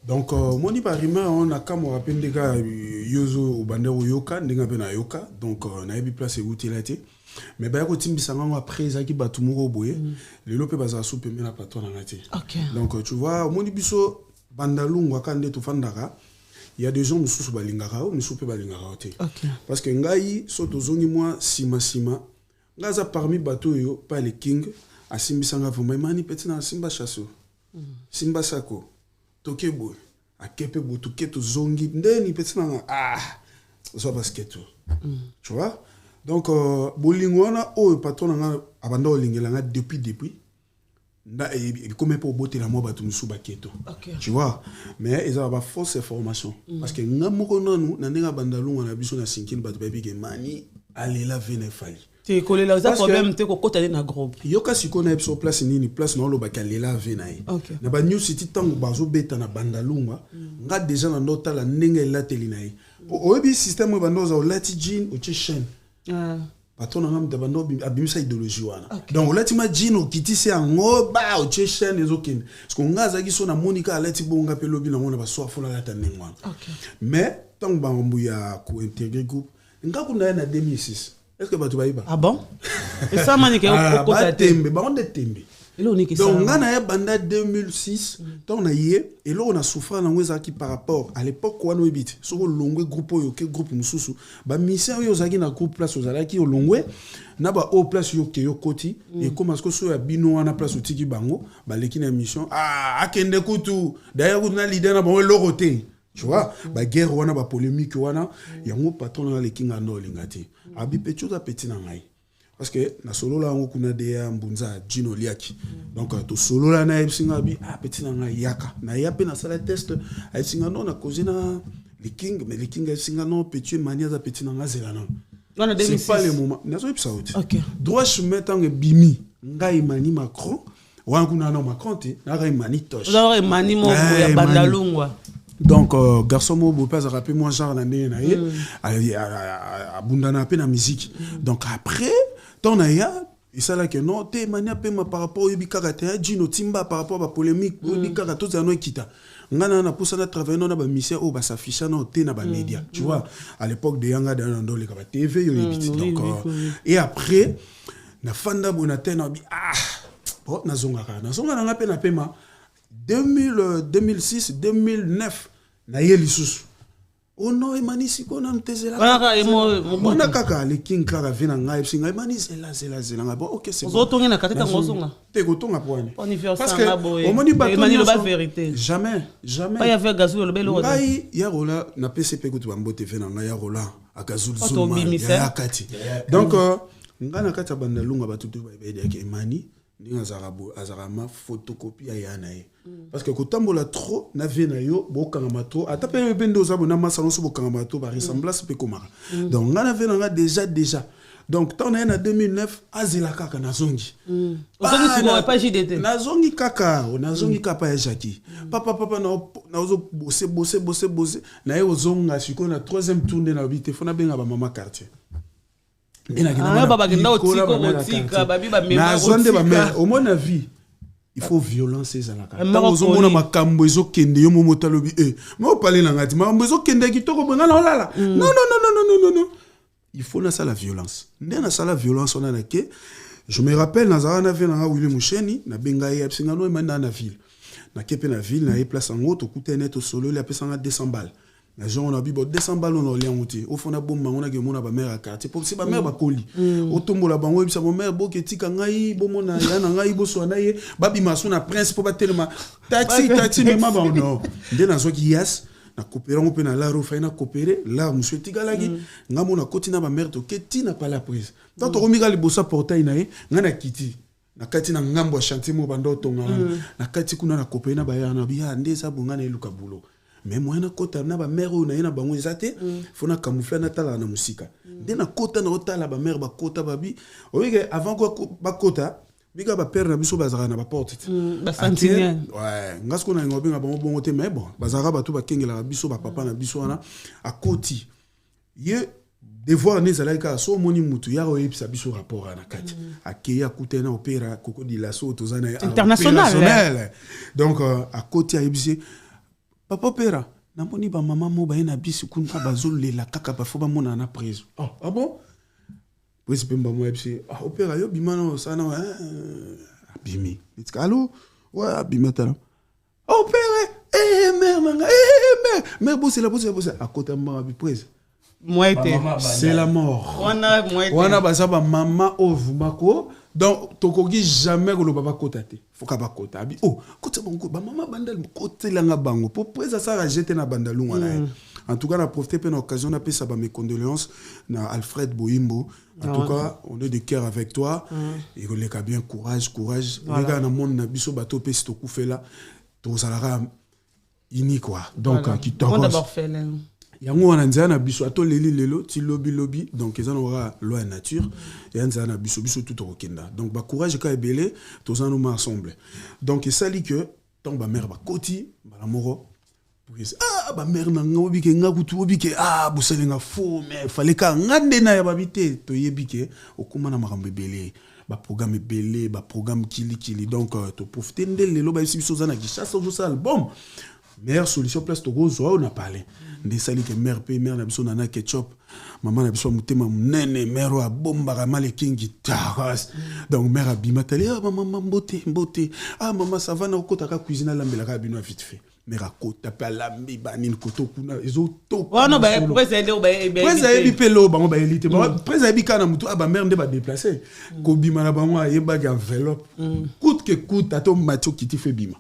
donc moni barima on a comme rappel des gars yozo obandero yoka ndinga pe na yoka donc na ebi place utilité mais ba ko timbisa ngwa après za ki batu moko boye lelo pe baza soupe me na plateau na ngati donc tu vois moni biso bandalungwa kande to fandaka. Il y a des gens qui sont balingara ou qui sont balingara. Parce que ngai soto zongi moi sima ngaza parmi bateau yo pas les king a simbisanga vuma mani petit na simba chasso simba sako tokebo a kepe botu keto zongi ndeni petit na so basket tu vois donc bolingwana o patron nga abanda olingela nga depuis et comme pour botter la moi batu musu baketo tu vois mais ils ont pas fausse information parce que ngamoko nanu na nenga bandalunga na biso na sinkini batu babi ke mani aller la vene fali te kolela za problème te ko kota na groupe yoka sikona episo place nini place na lo bakalela vena na ba news city tango bazo beta na bandalunga nga déjà na ndota la nenga la telinayi obi système bandoza o lati jean o chaîne patron ngam de bando abimisa idéologie wana donc lati ma jino kitisi ango ba o chaîne ezokende parce que ngaza ki so na monika lati bonga pe lobi na ngona ba so afola lata nengwana mais tant bangombu ya ko intégrer groupe ngakunda na 2006 est-ce que batu baiba bon et ça manike au côté tembe ba onde tembe donc ngana ya banda 2006 tant na yé et là on a souffert na ngweza ki par rapport à l'époque wana obit so longwe groupe yo ke groupe mususu ba mission yo zaki na groupe place ozala ki longwe na ba o place yo ke yo koti et comme est-ce que so ya bino wana place otiki bango ba leki na mission akende kutu d'ailleurs na leader na bango loroté tu vois ba guerre wana ba polémique wana yango patron na leki ngando lingati abi pecho za petit na ngai parce que na solo la ngo kuna de ya mbunza Gino Liaki donc to solo la na ebsinga bi petit na ngai yaka na yape na sala test ay singa non na kozina le king mais le king ay singa non petit mania za petit na ngazela non c'est pas le moment na so ipsa oti droit chemin tant bimi ngai mani Macron wa kuna na Macron te na ngai mani toche na mani mo ya bandalungwa. Donc garçon mo bo pas rappeler moi genre na ndé na ye a bundana pe na musique donc après ton aya et ça là que non te mania pe ma par rapport yobi kaka te Gino Timba par rapport à polémique yobi kaka tout ça no kita ngana na poussa na travailler na ba mission o ba s'afficher na te na ba média tu vois à l'époque de yanga dans le ka TV yo donc et après na fanda bonate na bi bon na zonga na pe na pema 2006 2009 na yeli susu ono emani sikona mtezela mona kaka le king kaka vina ngai singa emani zela ngabo OK c'est bon ozotonga na kateka ngozonga te kotonga poani parce que omoni ba emani le ba vérité jamais pas y avait gazou le belo ngai ya rola na PCP kutu bambote vina ngai ya rola akazul zuma ya kati donc ngana kata bandalunga batutu ba bede ke emani ndinga azarama photocopie ya nae parce que kotambola trop na vie na yo bokanga mato ata pe bendo za bona masalon so bokanga mato ba ressemblance pe komara donc ngana vie na déjà donc tant na 2009 azela kaka na zongi ozongi pas JDT na zongi kaka kapa ya Jackie papa na ozo bosser na yo zonga siko na 3e tournée na bité fona benga ba mama quartier au moins la vie il faut violence ezalaka tant ozomona makambo ezokende yo momota lobi mo parler na ngati makambo ezokende kitoko benga na olala non il faut na ça la violence ndena ça la violence on a na ke je me rappelle nazara na vena Willy Musheni na benga ya psinga no emana na ville na kepe na ville na place en autre coûter net au solo la pesa 200 balles. Les gens on a bu 200 balles on a lien outé au fond na bomba on a que mona ba mère à quartier pour si ba mère ba koli au tombo la bango bisa ba mère boketi kangai bo mona ya na ngai bo so na ye ba bi maso na prince pour ba tellement taxi mais ma ba non ndé na zo ki yas na coopérer on peut na la rofa na coopérer là monsieur tigalaki ngamo na koti na ba mère to keti na pas la prise tant to miga libosa portail na ngana kiti na kati na ngambo ya chantier mo bando tonga na kati kuna na coopérer na ba ya na bia ndeza bongana eluka bulo mais moi na kota na ba mère o na ina bango ezate fona camoufler na tala na musika nde na kota na otala ba mère ba kota babi oike avant ko ba kota biga ba père na biso bazara na ba porte ba sentinelle ouais ngasko na ngobe ngaba bongo te mais bon bazara ba to ba kengela biso ba papa na biso wana akoti ye devoir ne zalaika so moni mutu ya oyebisa biso rapport na kati akeya kutena opéra koko di la so tozana international donc akoti ayebisi papa opéra na moni ba mama mo ba ina biso kuna bazolela kaka ba fo ba mona na prise ah bon oui c'est pas moi opéra yo bimano sana abimi allô ouais abimi tala opéra mère manga mère bosse à côté ma bi prise c'est la mort wana basaba mama ovumako donc tokoki jamais ko lo baba kotate faut ka ba kota abi kota bongo ba mama bandal kote langa bango pour prise ça ra jeter na bandalunga na en tout cas on a profité pour l'occasion d'appeler ça mes condoléances na Alfred Boimbo en tout cas on est de cœur avec toi et on les bien courage regarde dans monde na biso bato pe si to kufela to salara ini quoi donc qui t'en d'abord fait yango wana nzana biso ato lelo ti lobby donc ils en aura loi nature et nzana biso tout okenda donc ba courage ka ebele to zanu ma ensemble donc et ça li que tant ba mère ba koti ba la moro ba mère na ngobi ke ngakutu obike busele nga fo mais fallait ka ngande na ya babite to yebike okuma na makambo ebele ba programme ebele ba programme kili donc to profiter ndelo ba biso zana ki chasse au sal album meilleure solution place to gozo on a parlé de sali que mère na biso na ketchup maman na biso mutema munene mère wa bomba ka male kingi taras donc mère abima tali maman mbote maman ça va na okota ka cuisine lambela ka bino vite fait mère akota pa lambi banine koto kuna ezo to non ba président président bi pelo bango ba elite président bi kana mutu ba mère nde ba déplacer ko bima na bango ayeba ga enveloppe coûte que coûte ato macho kiti fait bima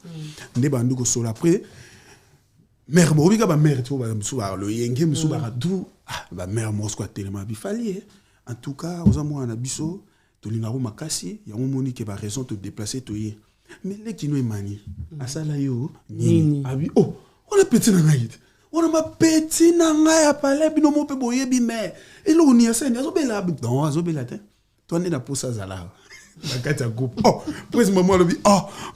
nde bandu ko sola après mère bobika ba mère to ba musu ba lo yenge musu ba du ba mère mosko tellement bi fali en tout cas aux amours na biso to linga ko makasi ya moni ke ba raison te déplacer to ye mais les qui nous mani asala yo nini abi on a petit na ngai on a petit na ngai a parler bino mo pe boye bi mais et lo ni asene azobela non azobela te to ne na posa zala bakata groupe prise maman lobi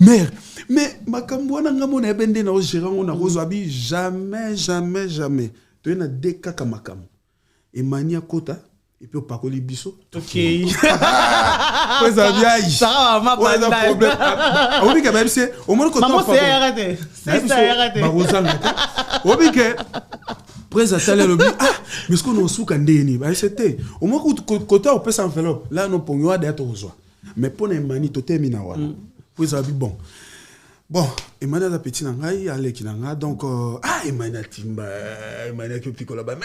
mère mais makambo na ngamo na bende na gérant na rozo abi jamais to na deka kama makambo et mania kota et puis pas coller biso OK prise abi ça ma banda problème obi ka même c'est au moins kota maman c'est arrêté ba rozanga obi ke prise atale lobi mais ce qu'on on souka ndeni ba c'était au moins kota on peut s'enveloppe là non pour yo d'être rozo mais pour les mani to termine wala puis ça bon Emmanuel a petit nangai ale kinanga donc Emmanuel timba Emmanuel qui picola ba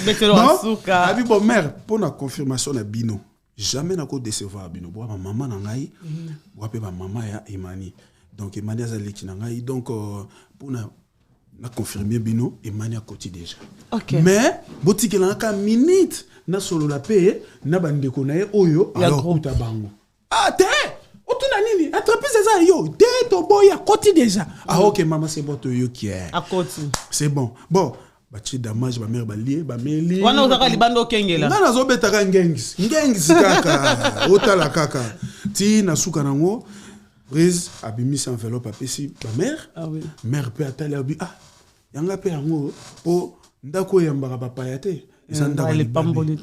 betelo asuka abi bon mère pour la confirmation na bino jamais na ko décevoir bino bo maman nangai bo pe ba maman ya Emmanuel donc Emmanuel ale kinanga donc pour na confirmer bino Emmanuel koti déjà mais botikela ka minute na solo la paix na bandeko na ye oyo alors kuta bango te otuna nini entreprise ça yo te to boya koti déjà OK maman c'est bon to yo qui est à koti c'est bon bachi damage ba mère ba lié ba meli wana uzaka libando kengela na zo betaka ngengis kaka otala kaka ti na suka nango prise abimisi enveloppe apesi ba mère mère pe atali abi yanga pe yango po ndako yambaka papa ya te les pamboli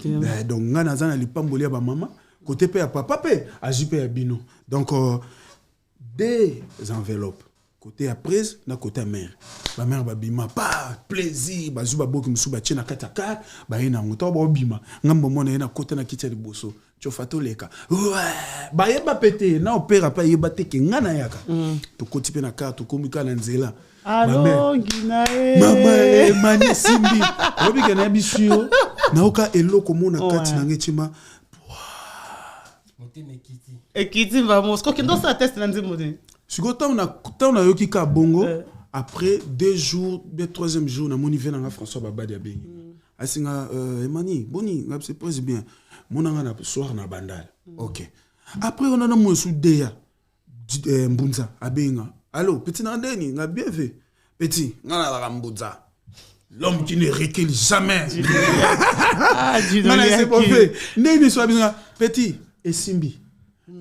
donc ngana zana li pamboli ya ba mama côté pe ya papa pe ajipe ya bino donc des enveloppes côté ya prise na côté mère ba mère ba bima pas plaisir ba zuba boki musuba chena kataka ba ina ngoto ba bima ngambo mona ina côté na kitchen boso chofato leka ba yeba pété na opéra pa yeba te ke ngana yaka to côté pe na carte komika na nzela Allô, Guinae. Maman, mani simbi. Obi kana bisio. Na oka eloko mona kati na ngechima. Ekiti vamos. Ko kendo sa test na nzimode. Siko ta na yoki ka bongo. après 2 jours, le 3e jour, on y vient François Babadi à Béni. Asinga, Emani, Boni, c'est pas bien. Mon an soir na bandal. Ok. Après, on a mon soudéa, Mbunza, à Béni. Allô, petit Nandeni, on a bien fait. Petit, on a la Mbunza. L'homme qui ne recule jamais. C'est pas fait. Neni soit bien. Petit, et Simbi.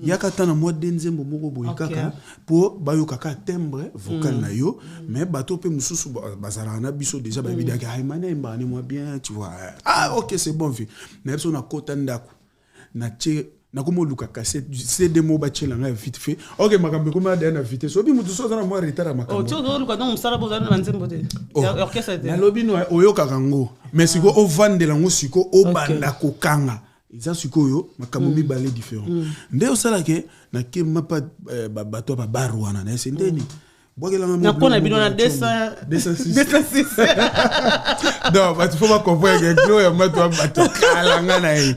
Yakata na moi denzembo moko boy kaka pour bayo kaka timbre vocal na yo mais bato pe mususu bazala na biso déjà ba bidaka ay mané mbani moi bien tu vois. Ah OK c'est bon vu mais so na kota ndako na che na komo luka cassette c'est des mots ba chela nga vite fait OK makambe ko ma na vite so bi mutu so na moi retard makambe oh tu do luka donc sala bo na nzembo te orchestre te na lobi no oyo kakango mais siko o vandela ngo siko o banda ko kanga ils ont sukoyo makambo mibale différent nde osala ke na ke mapa bato ba barwana na sendeni bogela na kona bino na 206 non but faut pas comprendre que glo ya mato bato kalanga na yi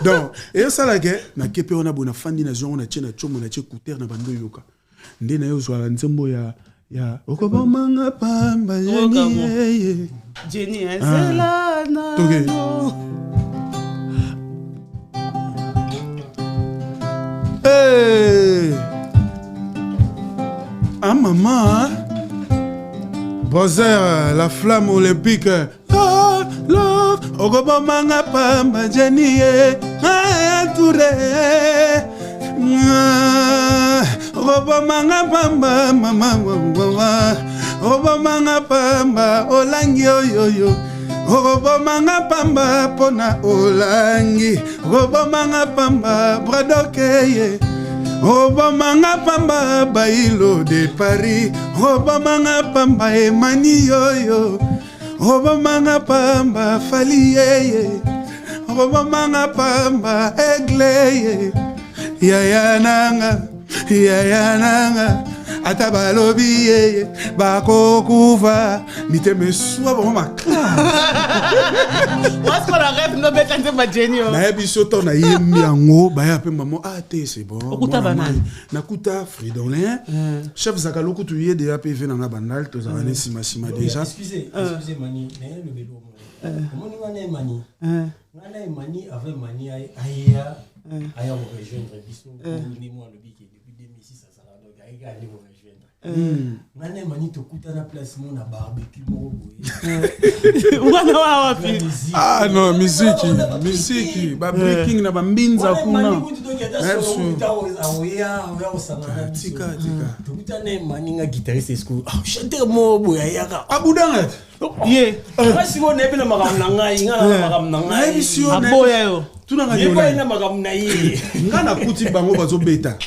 donc et osala ke na ke pe ona bona fandi na zone na chena chomo na che couter na bando yoka nde na yo zwala nzembo ya okobamanga pamba Jenny ezela na Hey! Ah maman, Bozzer, la flamme olympique. Love, Ogobamanga Pamba Jenny, Touré. Ogobamanga Pamba, Mama, Ogobamanga Pamba, Olangi yo. Ogobamanga Pamba, Pona Olangi, Ogobamanga Pamba, Bradokeye. Obamanga Pamba Bailo de Paris, Obamanga Pamba Emani Yoyo, Obamanga Pamba Faliye, Obamanga Pamba Egleye, Yayananga, Atabalobi, Bako Kuva, Nite me soit vraiment clair. What's qu'on a rêve no be quand ma Jenny na ebiso to na yemi ango ba ya pe maman te c'est bon okuta banane nakuta fridolin chef zakaloku tu yé déjà PV na bandal to zavane sima déjà excusez mani na le belo comment ni mani mani avec mani aya rejoindre biso ni moi le bic depuis 2006 ça sera donc aya aller rejoindre nane mani to kuta na place mon na barbecue mo boye ah non musique ba breaking na ba mbinza kuna tika to kuta ne mani nga guitariste school chanteur mo boye yaka abudanga ye kasi mo ne bela magam na ngai aboya yo tunanga yona magam na yi ngana kuti bango bazobeta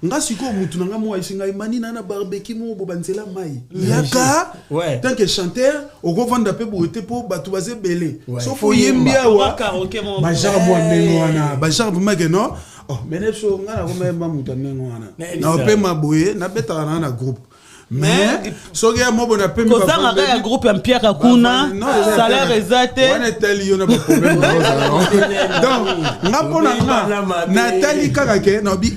nga siko mutu nanga mo isinga imani na barbecue mo bobanzela mai yaka tant que chanteur oko vanda pe boete po batu baze belé sauf yembia wa karaoke mo bajar mo menwana bajar mo mageno oh menepso nga na ko memba mutu menwana na ope maboye na beta na groupe mais soki ya mobo na pembe kozanga ka ya groupe ya Pierre Kuna salaire ezate wana tali yo na ba problème donc nga pona nga na tali kaka ke na bi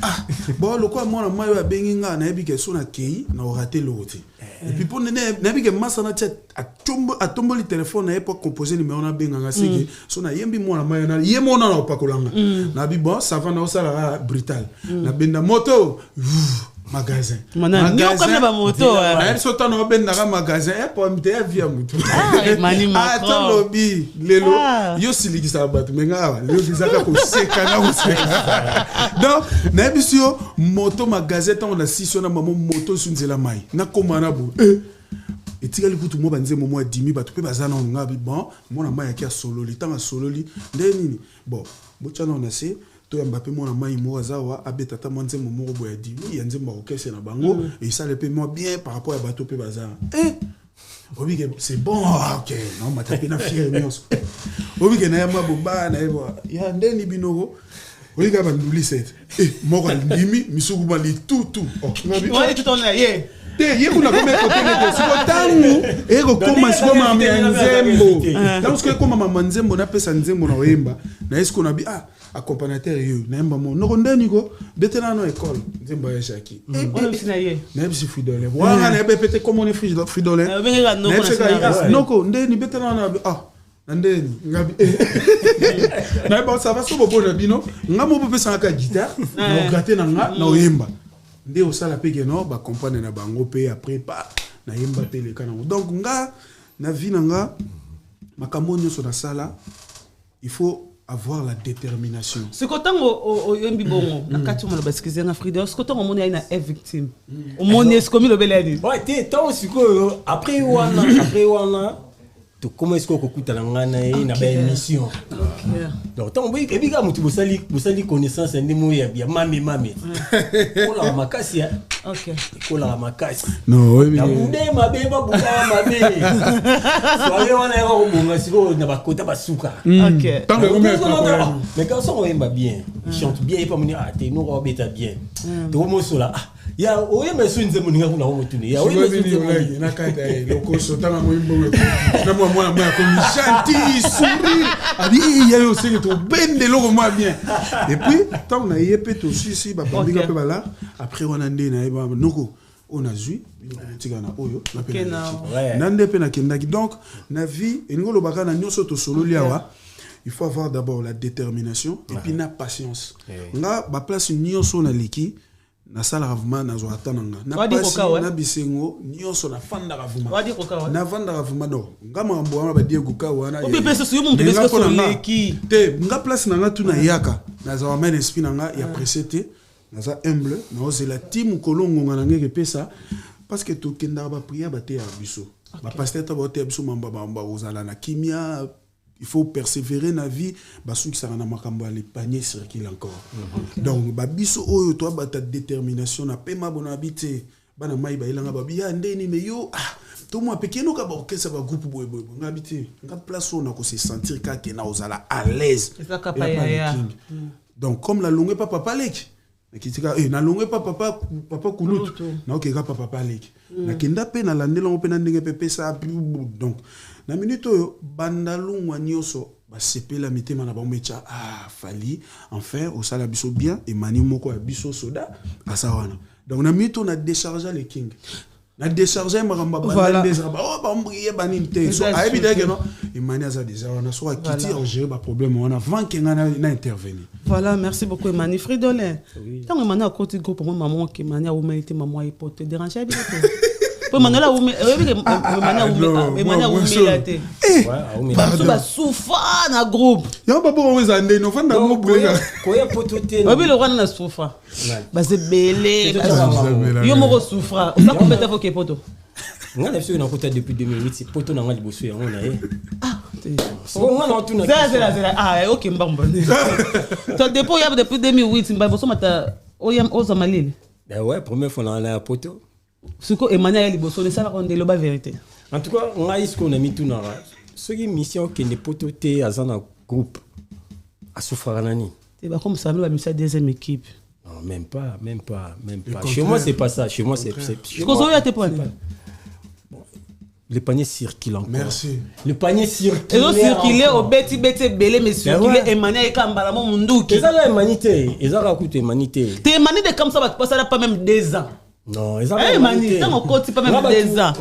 bon lokwa mona mayo ya bengi nga na ebi ke so na kei na rater l'autre et puis pour na bi ke masa na chat atombo li téléphone na epo composer numéro na benga nga siki so na yembi mona mayo na yemo na opakolanga na bi bon ça va na osala brutal na benda moto magasin ba moto na so tano benda magasin pour me te via moto mani macron lobby lelo yo silikisa bato menga yo bizaka ko seka na useka donc na bisio moto magasin tant on a sisio na mamo moto sunzela mai na komana bo etikali kutu mo banze mo 10 bato pe bazana nga bi bon mona mai ya solo li tanga solo li ndeni bon bochana on a se to Mbappé mona mai mo azawa abeta ta monze mo mo boya di oui yanze mo okese na bango et ça le paie moi bien par rapport à bateau pe bazana obi que c'est bon OK non ma tapé na fier nyos obi que na ya maboba na ya ndeni binoko Oui, gars, banduli set. Moi, limi, misuku bali tout. Ouais, tout en a, yeah. Ye kuna kome kote nete siko tangu eko koma siko mama nzembo tangu siko koma mama nzembo na pesa nzembo na oyemba na esiko na bi accompagnateur yo na yemba mo noko ndeni ko betena no école nzembo ya shaki On a ye. na bisi fidole wanga na bepete comme on est fidole noko ndeni betena na na ndeni ngabi na ba ça va so bobo na bino ngamo bopesa ka guitare na gratter na nga na oyemba nde osala peke no ba comprendre na bango pe après pas na yemba pe le kana donc nga na vie na nga makambo nyonso na sala il faut avoir la détermination ce côté au yembi bongo na kati mo ba skizer na Frida ce côté on est une victime au monde est comme le belani ouais t'es tant siko après wana to comment est-ce qu'on écoute la ngana et na ba émission donc tant oui et biga mutu bosali connaissance ndi mo ya mami ko la makasi OK ko la makasi non oui na mude mabeba buka mabe soye wana ko bonga siko na bakota basuka OK tant que mais quand ça on aime bien il chante bien et pas moni t'es nous robeta bien to mo sola ya oye mesunze muninga kuna ho mutuni ya oye mesunze na kata loko sotanga moyimbo na moi comme chanti sourire a dit il y a aussi que to bende loko moi bien et puis tant on a yepé to si ba bandinga pe bala après on a ndé na ba noko on a zui tika na oyo na pe na ndé pe na kendaki donc na vie ngolo baka na nyoso to solo liawa il faut avoir d'abord la détermination et puis la patience nga ba place nyoso na liki na sala ravuma na zo atananga na pasi na bisengo nyonso na fanda ravuma wadi koka na vanda ravuma no ngama mambo wana ba die koka wana obi pesa so yomu ndebe so leki te nga place na nga tuna yaka na za men esprit na nga ya presete na za humble na ozela timu kolongo nga ngeke pesa parce que to kenda ba prière ba te ya biso ba pasteur ta ba te biso mamba ozala na kimia. Il faut persévérer dans la vie, parce que ça na makambo les paniers circulent encore. Donc babiso oyo toi ba ta détermination na pema bona habité bana mai ba ilanga ba bia ndeni me yo to moi pequeno ka ba orchestre ba groupe boy ngabité nga place on a ko se sentir ka ke na ozala à l'aise. Donc comme la longue papa palek nakitika na longue papa kulut na okeka papa palek na kenda pe na landela pe na ndenge pepe ça donc na minute oyo bandalungwa nyoso basepela mitema na bamecha fali enfin au sala biso bien et mani moko ya biso soda asawana donc na minute on a déchargé les king na déchargé maramba bandande za ba mbriye baninte so aibi deke no et mani aza déjà on a so akiti on gérer ba problème on avant que na intervenir. Voilà, merci beaucoup Emani Fridolin. Tant Emani a côté groupe moi maman qui Emani a humanité maman est pour te déranger bien. Pour Emani la Emani a humilité. Ba soufa na groupe. Ya ba bo wezande no fanda mo bulega. Ko ya potote. Obi le roi na soufa. Ba se belé. Yo mo souffra. On va compter faut que poto. Nga na na kota depuis 2008 c'est poto na nga liboso ya on na ok mbamba to depuis il y a depuis 2008 mbamba so mata oyam ozamalile ouais première fois na la poto siko Emmanuel liboso ne sala konde loba vérité en tout cas on a isko na mituna ce qui mission que ne poto te azana groupe a souffrir nani et bah comme ça nous va mission deuxième équipe non même pas chez moi c'est pas ça chez moi c'est parce que tes points le panier circule encore. Merci. Le panier circule. Et donc circuler au beti belé mais circuler Emmanuel et Kambala mon munduki. Et ça la humanité, et ça raconte humanité. T'es humanité comme ça va passer là pas même 2 ans. Non, et ça humanité. Tant encore pas même 2 ans.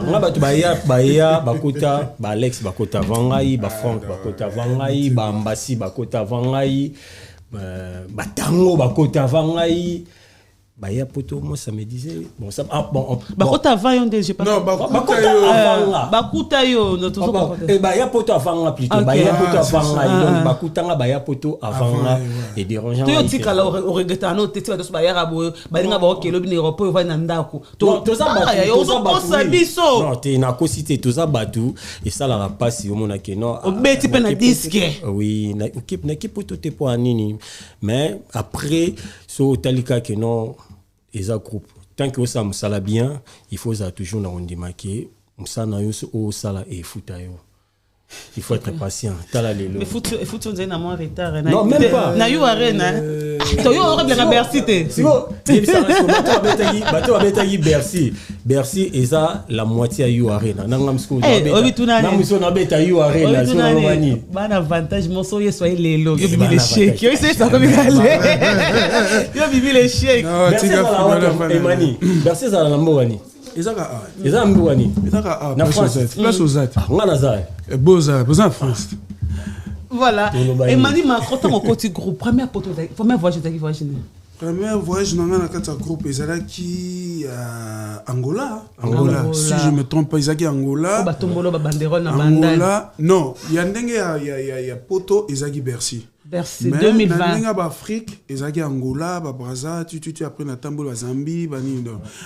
On a battu Baya, Bakota, ba Alex Bakota Vangai, ba Franck Bakota Vangai, ba Ambassi Bakota Vangai, ba Tango Bakota Vangai. Bah ya poto moi ça me disait bon ça bon bakota avant yo ndé j'ai pas non bakuta yo no to so et bah ya poto avant là plutôt bah ya poto avant là donc bakuta nga bah ya poto avant là et dérangeant to yo tikala o regretta no teti ba to ba ya rabo ba linga ba okelo bini repos va na ndako to za ba biso non te na cosité to za batu et ça la passe au mona que non o beti pe na disque oui na équipe poto te pour anini mais après so talika que non et un groupe tant que ça me bien il faut ça toujours na on démarquer ça na yo au sala et futa yo Il faut être patient. Mais faut tu nous en avoir retard. Non, même pas. Na you arena. To you aurait bien Bercy té. C'est bon. Bateau abetagi Bercy. Bercy est ça la moitié à you arena. Nangam school. Obi tunane. Nangam so na beta you arena. So na mani. Ban avantage mon so ye soyez les lots. Yo bibi les chèques. Yo c'est ça comme il allait. Yo bibi les chèques. Bercy ça mani. Bercy ça la mbowani. Eza mbowani. Na France. Place aux autres. Ngana za. Boza, en France. Voilà. Et Mani m'a content au côté groupe. Première voyage de voyage. Premier voyage dans un groupe, ils Angola. Si je me trompe pas, ils Angola. Angola. Non, il y a Poto, ils Bercy. Bercy 2020. Mais en Afrique, ils Angola, Brazza, tu après na Tambo, Zambie,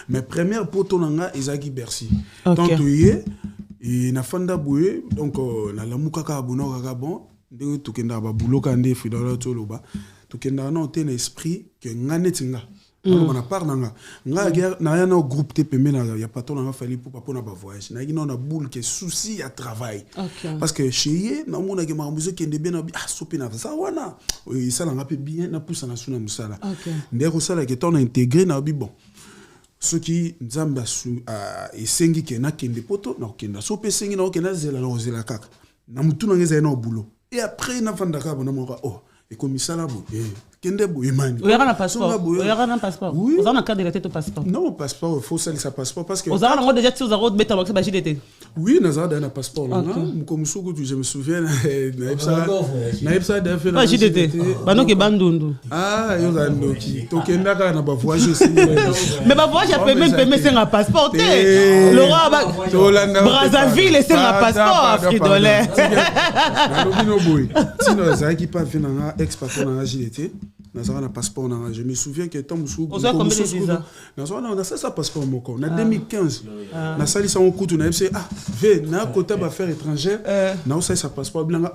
mais première Poto nanga, ils Bercy. Donc et na fanda boué donc na la mukaka abono kaka bon ndenge tukenda ba buloka nde fidala toloba tukenda na ten esprit que nganetinga on a part nanga na ya no groupe te pembe na ya patron na fali pour pas na ba voyage na gina na boule que souci à travail parce que chez na mona ke mamuzo kende bien na sopi na ça wana ça na ngape bien na poussa na suna musala ndeko sala ke ton intégré na bi bon ceux qui nzamba esengi ke na kende poto na kenda so pe sengi na kenda zela na zela kaka na mutu na ngeza na bulo et après na fanda ka bona mo et comme ça là bo kende bo imani o yaka na passeport o za na carte d'identité passeport non passeport faut ça sa passeport parce que o za na déjà tu za road beta ba JDT oui na za na passeport là comme suku je me souviens na ipsa da fait na JDT bano ke bandundu yo za ndoki to kenda ka na ba voyage aussi mais ba voyage même c'est un passeport le roi Brazzaville c'est un passeport Fridolin na lobino boy sino za qui pas venir na ex-patron na JDT na passeport na je me souviens que tant musu na ça passeport moko na 2015 na sali sa okutu na FC na côté ba faire étranger na ça passeport blanca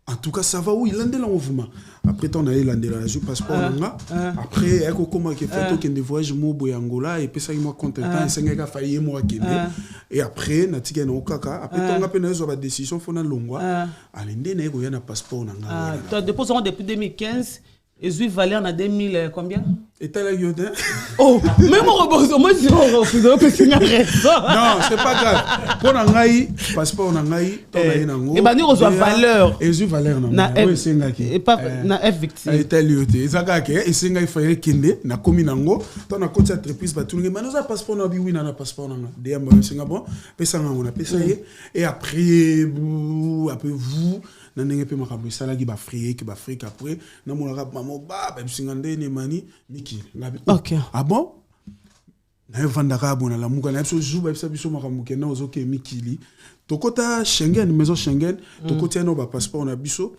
en tout cas ça va où il landé là mouvement après on a landé là je passeport nga après eko comment que fait que des voyages mo boyangola et puis ça moi contentant et senga failli moi kende et après na tika na okaka après on a peine zo ba décision fona longwa alende na eko ya na passeport nga toi depuis 2015 et Zui Valère en 2000 combien? Et t'as la gueule. Même au rebond, moi je refuse de faire non, c'est pas grave. Pour n'angaï, passeport n'angaï, t'en as une ango. Et ben nous reçoit valeur. Et Zui Valère non. Oui, c'est ngaki. Et pas na F victime. Et t'as lieu. Et ça gake, et c'est ngaki faille kinde, na komi nango. T'en as côté entreprise ba tout le monde. Nous a passeport na bi oui na passeport nanga. DM c'est ngabo. Pesa nga on a pesa et après vous na ndenge pe makambo sala gi ba frique après na monaka mamo ba bisingande ne mani miki okay ah bon na vanda ka bona la muka na biso juba biso makambo ke na ozoke mikili tokota Schengen maison Schengen tokota no ba passeport na biso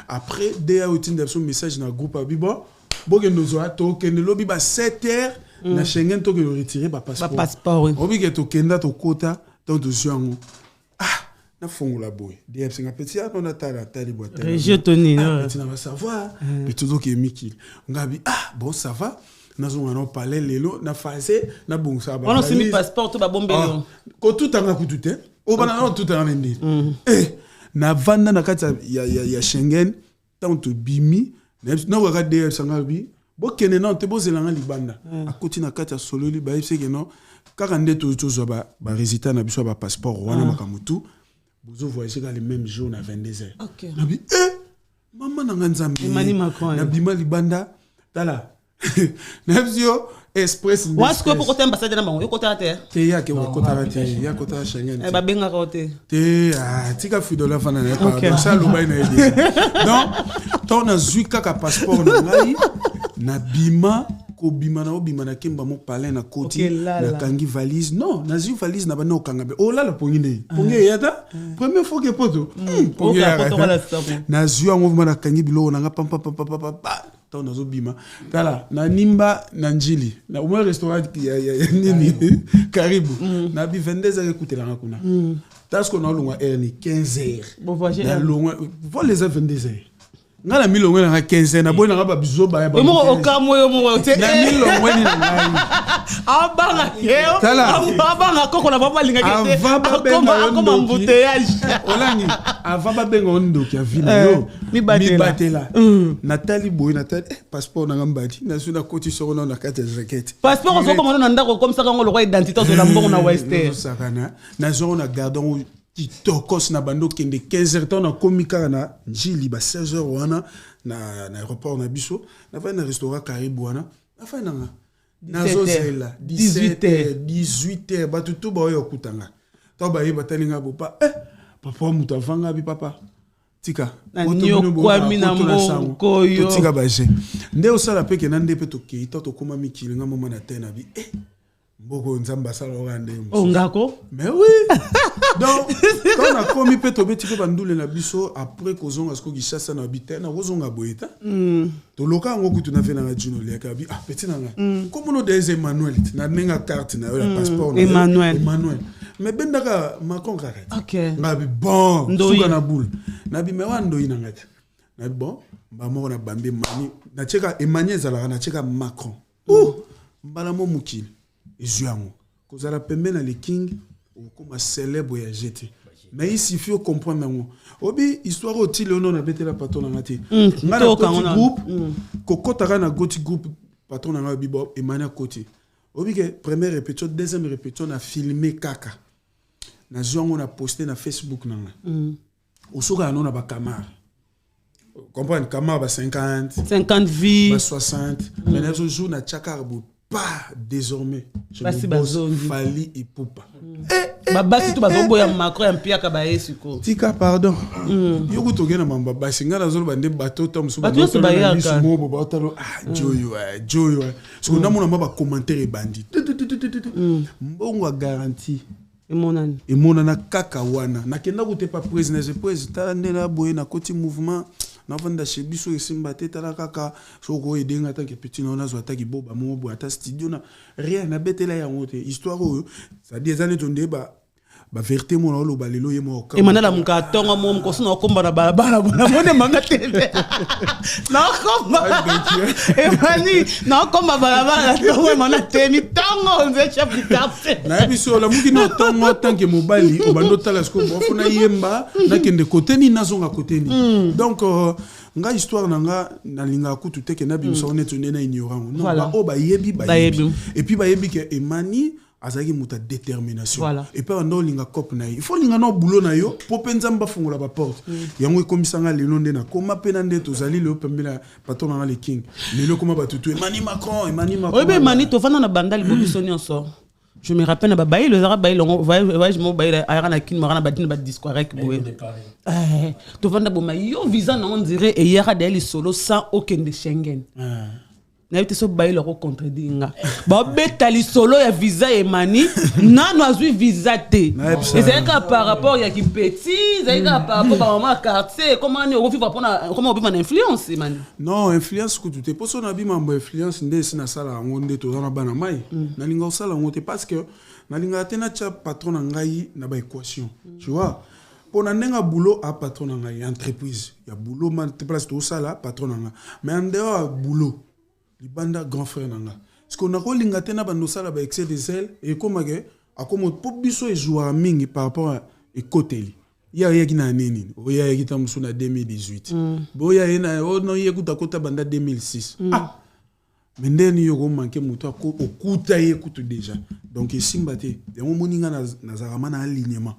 après dès outin biso message na groupe abibo bogendo zo tokende lobi ba 7h na Schengen to ke retirer ba passeport oui obi ke tokenda tokota to dossier na fongola boy DM singa petit on a tali boîte je toni tu vas savoir mais tout donc Miki ngabi bon ça va nazo on parler lelo na phase na bon ça on a mis passeport to ba bombelo ko tout anga kutute o bana non tout anga ndi na vanda na kati ya Schengen tant to bimi na regarde DM sanga bi bo kene non te bozelanga libanda akoti na kati ya sololi ba yebse que non kaka ndeto to zo ba résident na biso ba passeport wana makamutu vous voyagez dans les mêmes jours à 22h. OK. Nabi maman na nzambi. Emmanuel Macron. Na bima libanda tala. Nabzio express. What's quoi pour côté ambassade na bango? Yo côté terre. Te ya ke côté terre, ya côté Schengen. Ba benga côté. Te tika fidola fana na pas. Donc ça loba na aide. Donc ton na zui kaka passeport na ngai na bima ko bima na kemba mo palin na koti na kangi valise non na zi valise na bana okanga be oh là la pongine pongi yata première fois que poto pongi na zi en mouvement na kangi bilo na pam ton na zo bima tala na nimba na njili na au restaurant ya nini karibu na bi 22h écouter la kuna parce qu'on a longa erni 15h bon voyage na longa vol les 22h ngala milongo na 15 na boy na ba biso ba ya ba mo okamo yo mo te na milongo ni na ngai abanga keo abanga koko na baba linga kete akoma mbouteillage olangi ava ba benga ondoki ya vina yo mi batela Nathalie boy Nathalie passeport na ngambadi na suna koti soko na kata jacket passeport soko mo na ndako comme ça quand le roi identité de la mbongo na western sakana na zoro na gardon Tokos na bando kende 15h temps na komika na njili ba 16h wana na aéroport na biso na fa na restaurant Caribou wana na fa na zozela 18h ba tutu ba yo kutanga to ba yeba talinga bopa papa muta vanga bi papa tika nyo kwa mina mboko yo tika ba je nde osala peke na nde pe to keita to koma mikili nga mama na tena bi Boko nzamba sala orande ngako mais oui donc quand on a commis peto beti pe bandule na biso après kozonga sko gishasa na bitena kozonga boeta to loka ngoku tu na fe na jino le ka bi petit na nga comme no des Emmanuel na nenga carte na la passeport na Emmanuel mais bendaka Macron kaka OK na bi bon suka na boule na bi me wando ina ngata na bi bon ba mo na bambe mani na cheka Emmanuel zala na cheka Macron mbala mo mukili Ezuango. Kozala pembe na le king ou comme célèbre ya jeté. Mais ici il faut comprendre ngo. Obi histoire oti Léonard na bete la patron na ngati. Ngana koti groupe kokota na goti groupe patron na ngabi bob Emmanuel Koti. Obi que première répétition deuxième répétition na filmé kaka. Na zongo na posté na Facebook na nga. Osoka na ba camara. Comprendre camara ba 50 vies ba 60 mais na jour na chakarbo pas désormais je me Fali et Poupa babasi tu bazombo ya Macron ya mpiaka ba esiko tika pardon yoko togena mamba basi ngana zolo bande bato tamsu bato ba mobo batalo joyo so na mona ba commentaire bandi mbongo garantie emonana kaka wana nakenda kutepa président ndela boye na koti mouvement na vanda chez biso esimba teta la kaka soko edenga tant que petit na zo ataki boba mo bo ata studio na rien na betela ya ngote histoire ça des années tonde ba vérité mo na lo balelo ye mo e manala mukatonga mo mkoso na komba na barabara bona mone manga tele na komba e mani na komba barabara to mana temi tongo nze chapitarte na biso la muki no tongo tant que mobali o bando tala sko mo fona yemba na kende côté ni nazonga côté ni donc nga histoire nanga na linga kutu teke na bimso on est na ignorant non ba o ba yebi et puis ba yebi que emani azaki muta détermination et puis on linga cop na il faut linga no boulot na yo po penza mba fungola ba porte yango ekomisanga lelo nde na koma pena nde tozali le pembela patron na le king lelo koma batutu Emmanuel Macron obe mani to fana na bandali bobiso nyonso je me rappelle na bayi le zara bayi longo voyage mo bayi ayara na kin marana badine ba discours avec boye to fana bo mayo visa na on dirait et yara de solo sans aucun de Schengen na été so bayi le contredinga ba betali solo ya visa Emani nano azui visa te et c'est que par rapport ya ki petit c'est que par rapport à maman quartier comment on vivre comment on vivre en influence Emani non influence que tu te pose na bi mambo influence ndé sina sala ngonde to na bana mai na linga sala ngote parce que na linga tena cha patron na ngai na ba équation tu vois pour na nenga boulot à patron na ngai entreprise ya boulot man te place to sala patron na ngai mais en dehors boulot libanda grand frère nanga parce qu'on a kolinga tena bando sala ba excès de zèle et comme que akomo pop biso e joueur mingi par rapport à ekoteli ya kina nini o ya kita musu na 2018 bo ya ina o no yekuta kota banda 2006 mais ndeni yo ko manquer muto ko okuta yekutu déjà donc esimba te yango moninga na zarama na alignement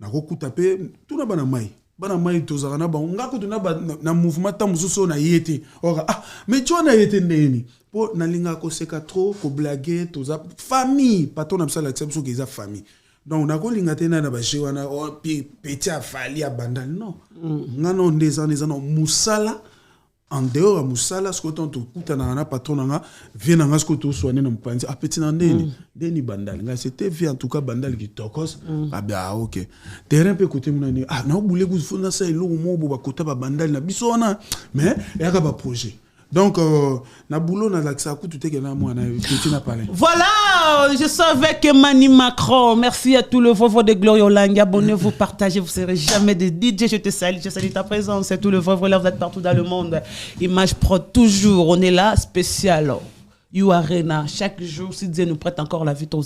na kokuta pe tuna bana mai tozaka na bango ngako tuna na mouvement ta mususu na yete ora mais tu na yete ndeni po na linga ko seka trop ko blaguer toza famille patron na bisala tsebiso ke za famille donc na ko linga tena na ba jewana o petit afali abandal non ngano ndeza no musala en dehors à musala ce que tant to kuta na patron na vient na ngasko to soigner na mpanzi petit na ndeni bandal nga c'était vie en tout cas bandal qui tokos OK terrain pe côté munani na boule ku fona sa ilo mo bo ba kota ba bandal na biso na mais ya ba projet donc na boulot na l'axa ku tout est que na moi na petit na parler voilà Wow, je suis avec Emmanuel Macron. Merci à tout le Voivre de Gloria Olangi. Abonnez-vous, partagez, vous ne serez jamais des DJ. Je salue ta présence. C'est tout le Voivre, là, vous êtes partout dans le monde. Image Pro, toujours. On est là, spécial. You Arena, chaque jour, si Dieu nous prête encore la vie, tu as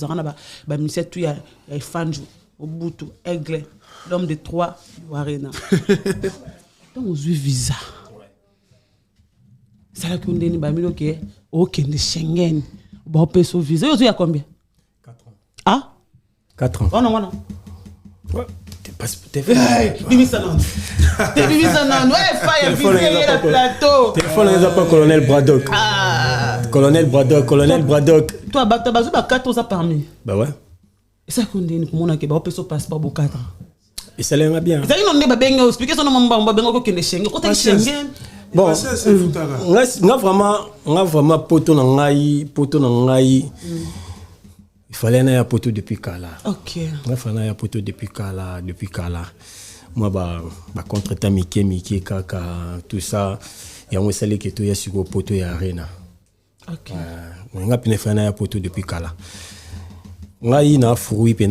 il y a Fanjou, Obutu, Aigle, l'homme de 3, You Arena. Donc, on a visa. C'est là qu'on dit, ok, le Schengen. Bon, on peut se visa. Il y a combien? 4 ans. Ah? 4 ans. Oh non, non. Ouais. T'es fait. Bibi Sanan. T'es Bibi Sanan. Ouais, fire, le plateau. Téléphone, on les appelle Colonel Braddock. Ah. Colonel Braddock. Toi, tu as 4 ans permis. Bah ouais. Et ça qu'on dit, comment on peut se passer par 4 ans. Et ça l'aime bien. Ça, il n'y a pas de expliquer son nom, on va bien Schengen. Quand Schengen. Bon, on a vraiment poteau dans il fallait un poteau depuis Kala. Ok. Il fallait un poteau depuis Kala. Moi, contre ta Mickey, Kaka, tout ça. Et on s'est dit que tu es sur le poteau et Arena. Ok. On a pu faire un poteau depuis Kala. On a eu un fruit, il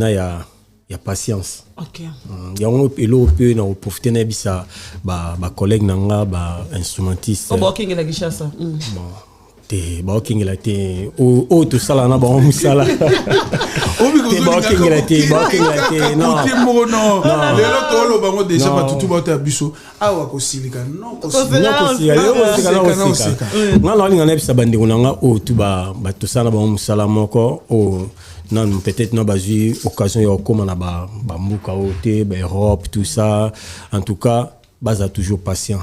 y a patience. Ok. Il y a un peu de profiter de ça, collègue nanga, instrumentiste. Oh, ok, il y a la ça. Te ba king la te o to sala na ba o musala o bi ko king la te non le loto lo bango déjà ba tutu ba ta biso awa ko silika non ko silika ngala linga na bisa bande kunanga o tu ba to sala ba o musala moko o non peut-être na bazu occasion ya koma na ba mbuka o te ba Europe tout ça en tout cas baza toujours patient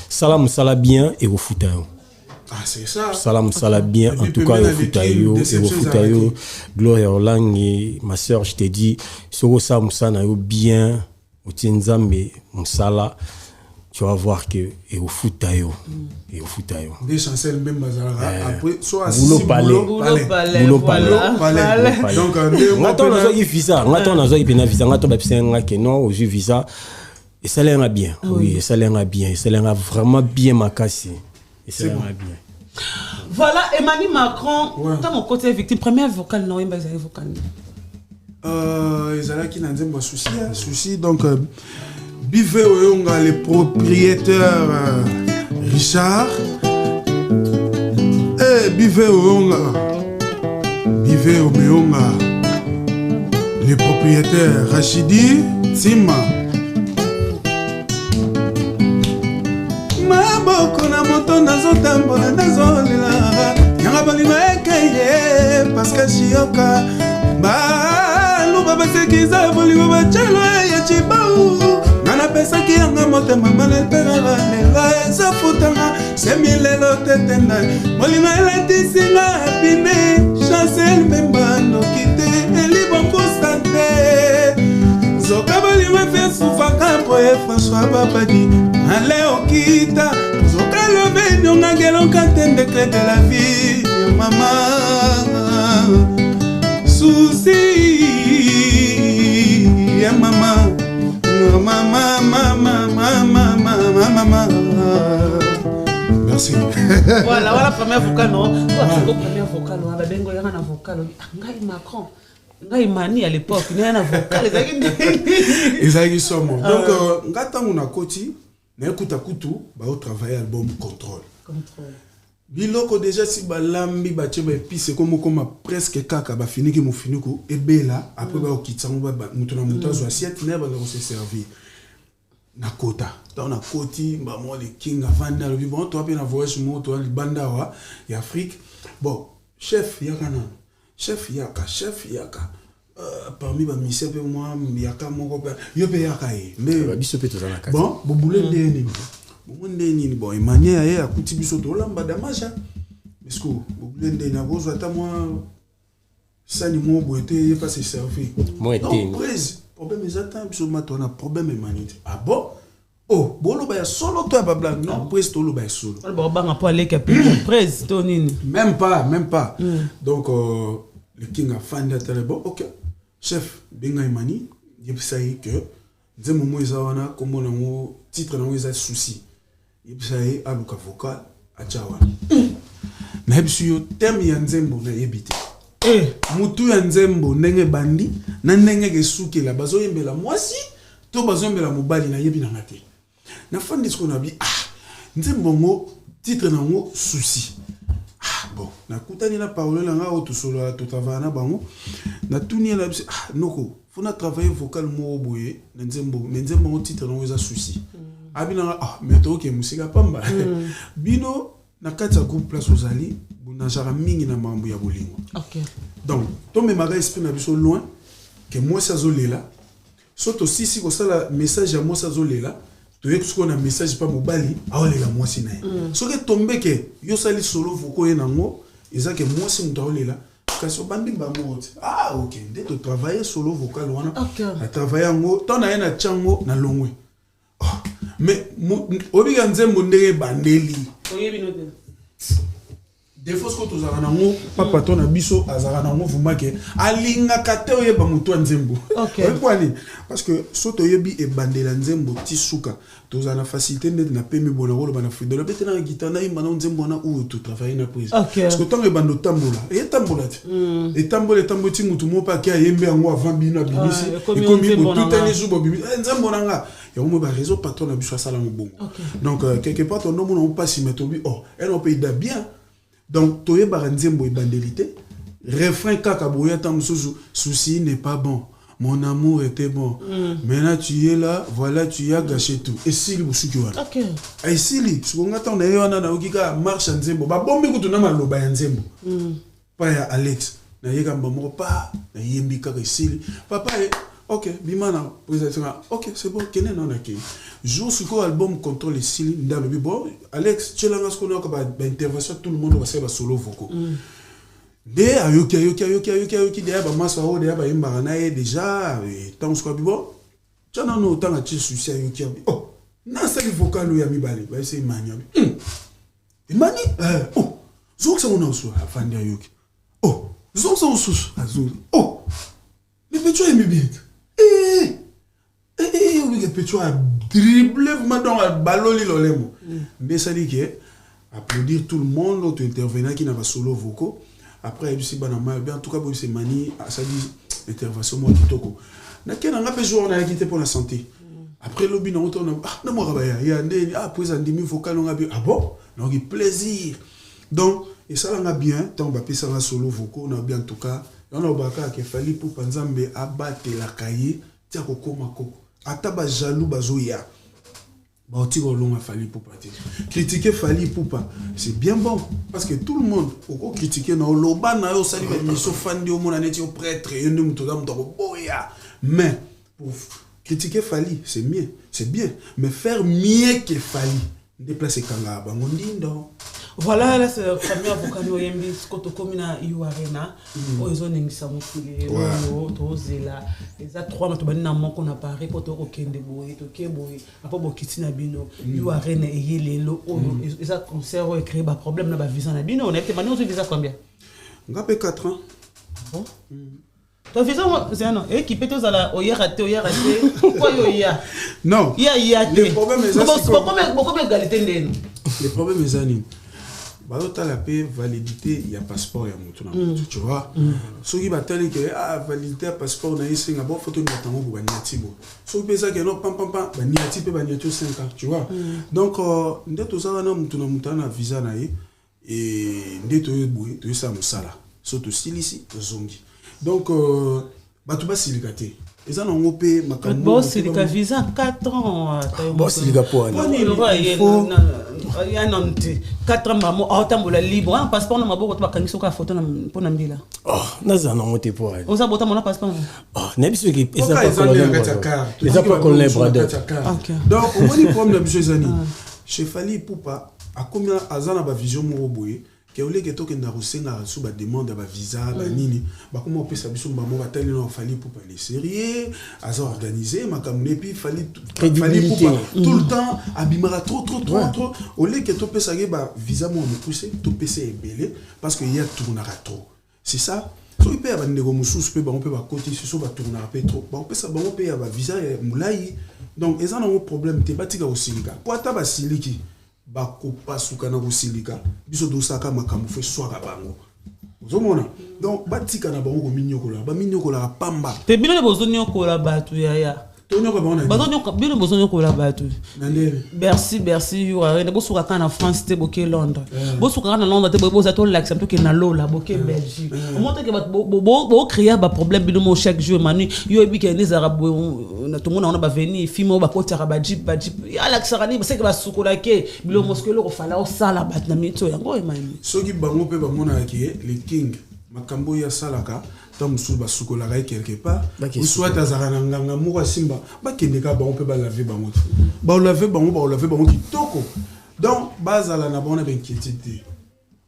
sala musala bien et au foot. Ah, c'est ça. Salam bien, en tout cas, au Foutayo, Gloria Olangi, ma soeur, je t'ai dit, Soro Sa Moussana, bien, au Tienzambe, Moussala, tu vas voir que, et au Foutayo. Des chancelles même, après, soit boulot palais. Donc, on attend dans un visa, non, au visa, et ça l'air bien, oui, ça l'air vraiment bien ma cassé. C'est bon. Bien. Voilà, Emmanuel Macron, dans mon côté victime, première vocale, non, il y a une vocale. Ils ont qui n'ont pas souci. Donc, Bive Oyonga, le propriétaire Richard. Bive Oyonga, le propriétaire Rachidi Tima. Maboko na moto nazotambola nazolela yanga balima ekeye parce shioka baluba basekiza bolingo bachelo ya chibau nana pesa ki yanga motema maletera lela ezafutanga semilelo tetenda bolingo elatisinga bine chancel membano kite elibongosante zoka bolingo efesufaka poye François Babadi Allez Okita, Zoka Love, Nyongagelo Kanten décret de la vie, maman. Souci, maman. Maman. Merci. Voilà, la première vocale, non. Toi, tu as première vocale, on a bengo yana vocale. Ngai Macron. Ngai Mani à l'époque, il y a un vocal. Ils ont eu ça. Donc, ngata muna koti. Mais écoute, bah au travail album Contrôle. Biloko déjà si balambi ba tcheba puis c'est comme presque kaka ba fini ki mo fini ko et bela après ba okitsango ba mutuna mutazo assiette ne ba se servir na kota dans na koti ba mo le king avanda le bon toi pe na voyage mo toi le banda wa et Afrique bon chef yakana chef yaka parmi ba mission pe moi yaka moko pe yo pe yaka e mais biso pe tozana kati bon bobule ndeni bon Emmanuel ya akuti biso to lamba damasha parce que bobule ndeni akozo ata moi sani mo boete ye pas se servir moi été problème exactement biso mato na problème Emmanuel ah bon oh bolo ba solo to ba blague non presse to lo ba solo ba banga po aller capi presse to nini même pas donc le king a fan de télé bon OK chef benga Emmanuel il sait que nzemo mo ezawana kombo nango titre nango eza souci il sait aluka vocal a chawa na biso yo thème ya nzembo na yebite mutu ya nzembo ndenge bandi na ndenge kesukela bazoyembela mwasi to bazoyembela mobali na yebi na ngate na fin de ce qu'on a dit nzembo ngo titre nango souci bon na kutani na parole langa o to solo to travana bango na tuni na noko fona travailler vocal mo boye na nzembo ngo titre nango za souci abina mais to ke musika pamba bino na kati ya groupe place ozali na jara mingi na mambo ya bolingo. OK. Donc, to me maga esprit na biso loin que moi ça zolela. Soto si ko sala message ya moi ça zolela, to yek ko na message pa mobali, aolela moi si na. So que tombe que yo sali solo voko ye nango, eza que moi si muta olela, kasi bandi ba mote. OK, de to travailler solo vocal wana. OK. A travailler ngo, to na ye na chango na longwe. Mais obiga nzembo ndenge bandeli. Oyebi note. Des fois que tu as un papa ton abisso azarana ngo vumake alinga kate oyeba mutu nzembo. OK. Parce que soto yebi e bandela nzembo tisuka tu as la facilité de na pemi bona rolo bana fidèle bete na guitare na imana nzembo na ou tu travailler na prise. Parce que tant e bando tambola et tambola et tambola ti mutu mo pa ki ayembe ngo avant bino bimisi et comme tout un jour bibi nzembo nanga ya mo ba réseau patron na biso sala mbongo. Donc quelque part ton nom on pas si metobi elle on peut bien. Donc, toye baranzembo et bandelité, refrain kakaboya tam souci n'est pas bon. Mon amour était bon. Maintenant tu es là, voilà tu as gâché tout. Et si le bousu kiwana. OK. Et si li, ce qu'on attend d'ailleurs na okika marche nzembo, ba bombi kutuna maloba ya nzembo. Pa ya Alex, na yeka mbamo pa, na yembi kaka sili. Papa OK, bimana, OK, c'est bon, kene na na ki. Jour sur quoi album contrôle les style dans le bon Alex tu l'as qu'on a comme intervention tout le monde va faire solo vocal de ayoki derrière ba massa o derrière ba imbarana déjà tant soit bon tu n'as non autant à tu souci ayoki na ça le vocal ya mi bali ba c'est mania mani jour ça on en soit afin de ayoki jour ça on sous azul mais tu aimes bien oui que tu as dribblé dans le ballon l'olemo mais ça dit que applaudir tout le monde l'autre intervenant qui n'a pas solo vocaux après si banama bien en tout cas pour ces mani ça dit intervention moi kitoko na kena nga pe jour on a quitté pour la santé après lobby na auto na moi rabaya ya ndeni après ça ndimi vocal on a bon donc plaisir donc et ça là bien tant ba pesa na solo vocaux on a bien en tout cas on a baka que fallait pour panzambe abattre la cahier tia kokoma koko ataba jaloux bazoya ba otiko longa fali poupa critiquer fali poupa c'est bien bon parce que tout le monde oko critiquer na loba na yo sali ba miso fandi o mona neti o prêtre yende mutoga mutoko boya mais pour critiquer fali c'est bien mais faire mieux que fali déplacer kanga bango ndindo. Voilà, là, c'est le premier avocat de l'OMB, ce que tu as na Iwarena, ils ont mis ça au filet, ils ont trois matoubanamans qu'on a parlé pour te requender, après Bokiti Nabino, Iwarena et Yelelo, ils ont conservé et créé un problème dans la visa Nabino. On a été maintenant, on a visa combien? On a fait 4 ans. Bon? Ton visa, c'est un an. Et qui peut être là, au raté, quoi il y a? Non. Il y a le problème est ça. Pourquoi égalité? Le problème est ça. Balota la paix validité il y a passeport ya mutu na mutu tu vois soki batali que validité passeport na isinga bon photo ni batango ko banyati bo soki pesa que non pam banyati pe banyati 5 ans tu vois donc ndeto za na mutu na visa na ye et ndeto yeboye to sa musala so to silisi to zongi donc batu ba silikate eza na ngope makambo bon silika visa 4 ans bon silika po ani il y a un 4 ans maman autambola libre un passeport na maboko to bakangiso ka photo na pona mbila naza na moté po ani on sa bota mon passeport na biso ki eza pas colonel brother donc au moins problème monsieur Zani chez Fally Ipupa a combien azana ba vision mo boye que ole que to kenda rusenga sous ba demande ba visa ba nini ba comment on peut sabiso ba mo batali na Fally Ipupa les sérieux aza organisé makamune puis Fally Ipupa tout le temps abimara trop ole que to pesa ba visa mo me pousser to pesa ebele parce que il y a tournera trop c'est ça so il peut ba ndeko mususu pe ba on peut ba côté so ba tournera pe trop ba on peut ça ba on peut ba visa mulai donc ils ont un problème te batika osilika po ata ba siliki bako pasuka na kosilika biso dosaka makambo fe swaka bango ozomona donc batika na bango minyokola ba minyokola pamba te bino bozonyo kola batu ya tonyoka bango bazonyo bino bozonyo kola batu nandele merci yo arena bosuka kana France te boke Londres bosuka kana Londres te boza to l'accent to ke na lola boke Belgique au moins que bo créer ba problème bino mo chaque jour manu yo ebi ke les arabes na tout monde on va venir fimo ba kotara ba jeep ya l'accent ni c'est que ba sukola ke bilo moskelo ko fala o sala bat na mito yango emani soki bango pe bamona ki le king makambo ya salaka tant sous ba sukola quelque part ou soit azara nganga moko simba ba kendeka bango pe ba laver bango ba laver bango kitoko donc bazala na bona ben inquiétude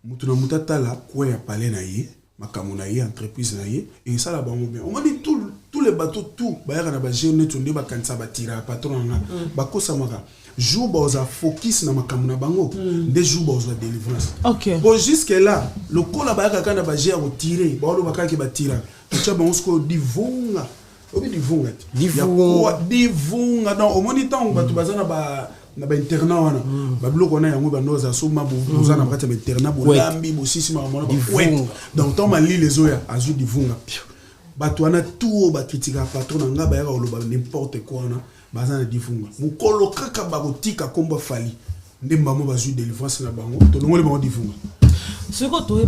mutu na mutatala ko ya palais na ye makambo na ye entreprise na ye et ça la bango bien on m'a dit tous les bateaux tout ba ya na ba jeune tonde ba kanisa ba tira patron na ba kosamaka jour boza focus na makambo na bango des jours boza délivrance OK bon jusque là le kola ba ka kana ba gère tirer ba lo ba ka ki ba tira tu as bon ce divunga obi divunga donc au moniteur ba tu bazana ba na ba internat wana ba bloko na yango ba noza so ma bozana ba kati ba internat bo lambi bo sisi ma mona donc tant ma li les oya azu divunga ba tu ana tout ba kritika patron nga ba ya ko lo ba n'importe quoi na bazana divunga mukolo kaka ba kotika komba fali ndemba mo bazu délivrance na bango to ngole ba divunga ce que tu es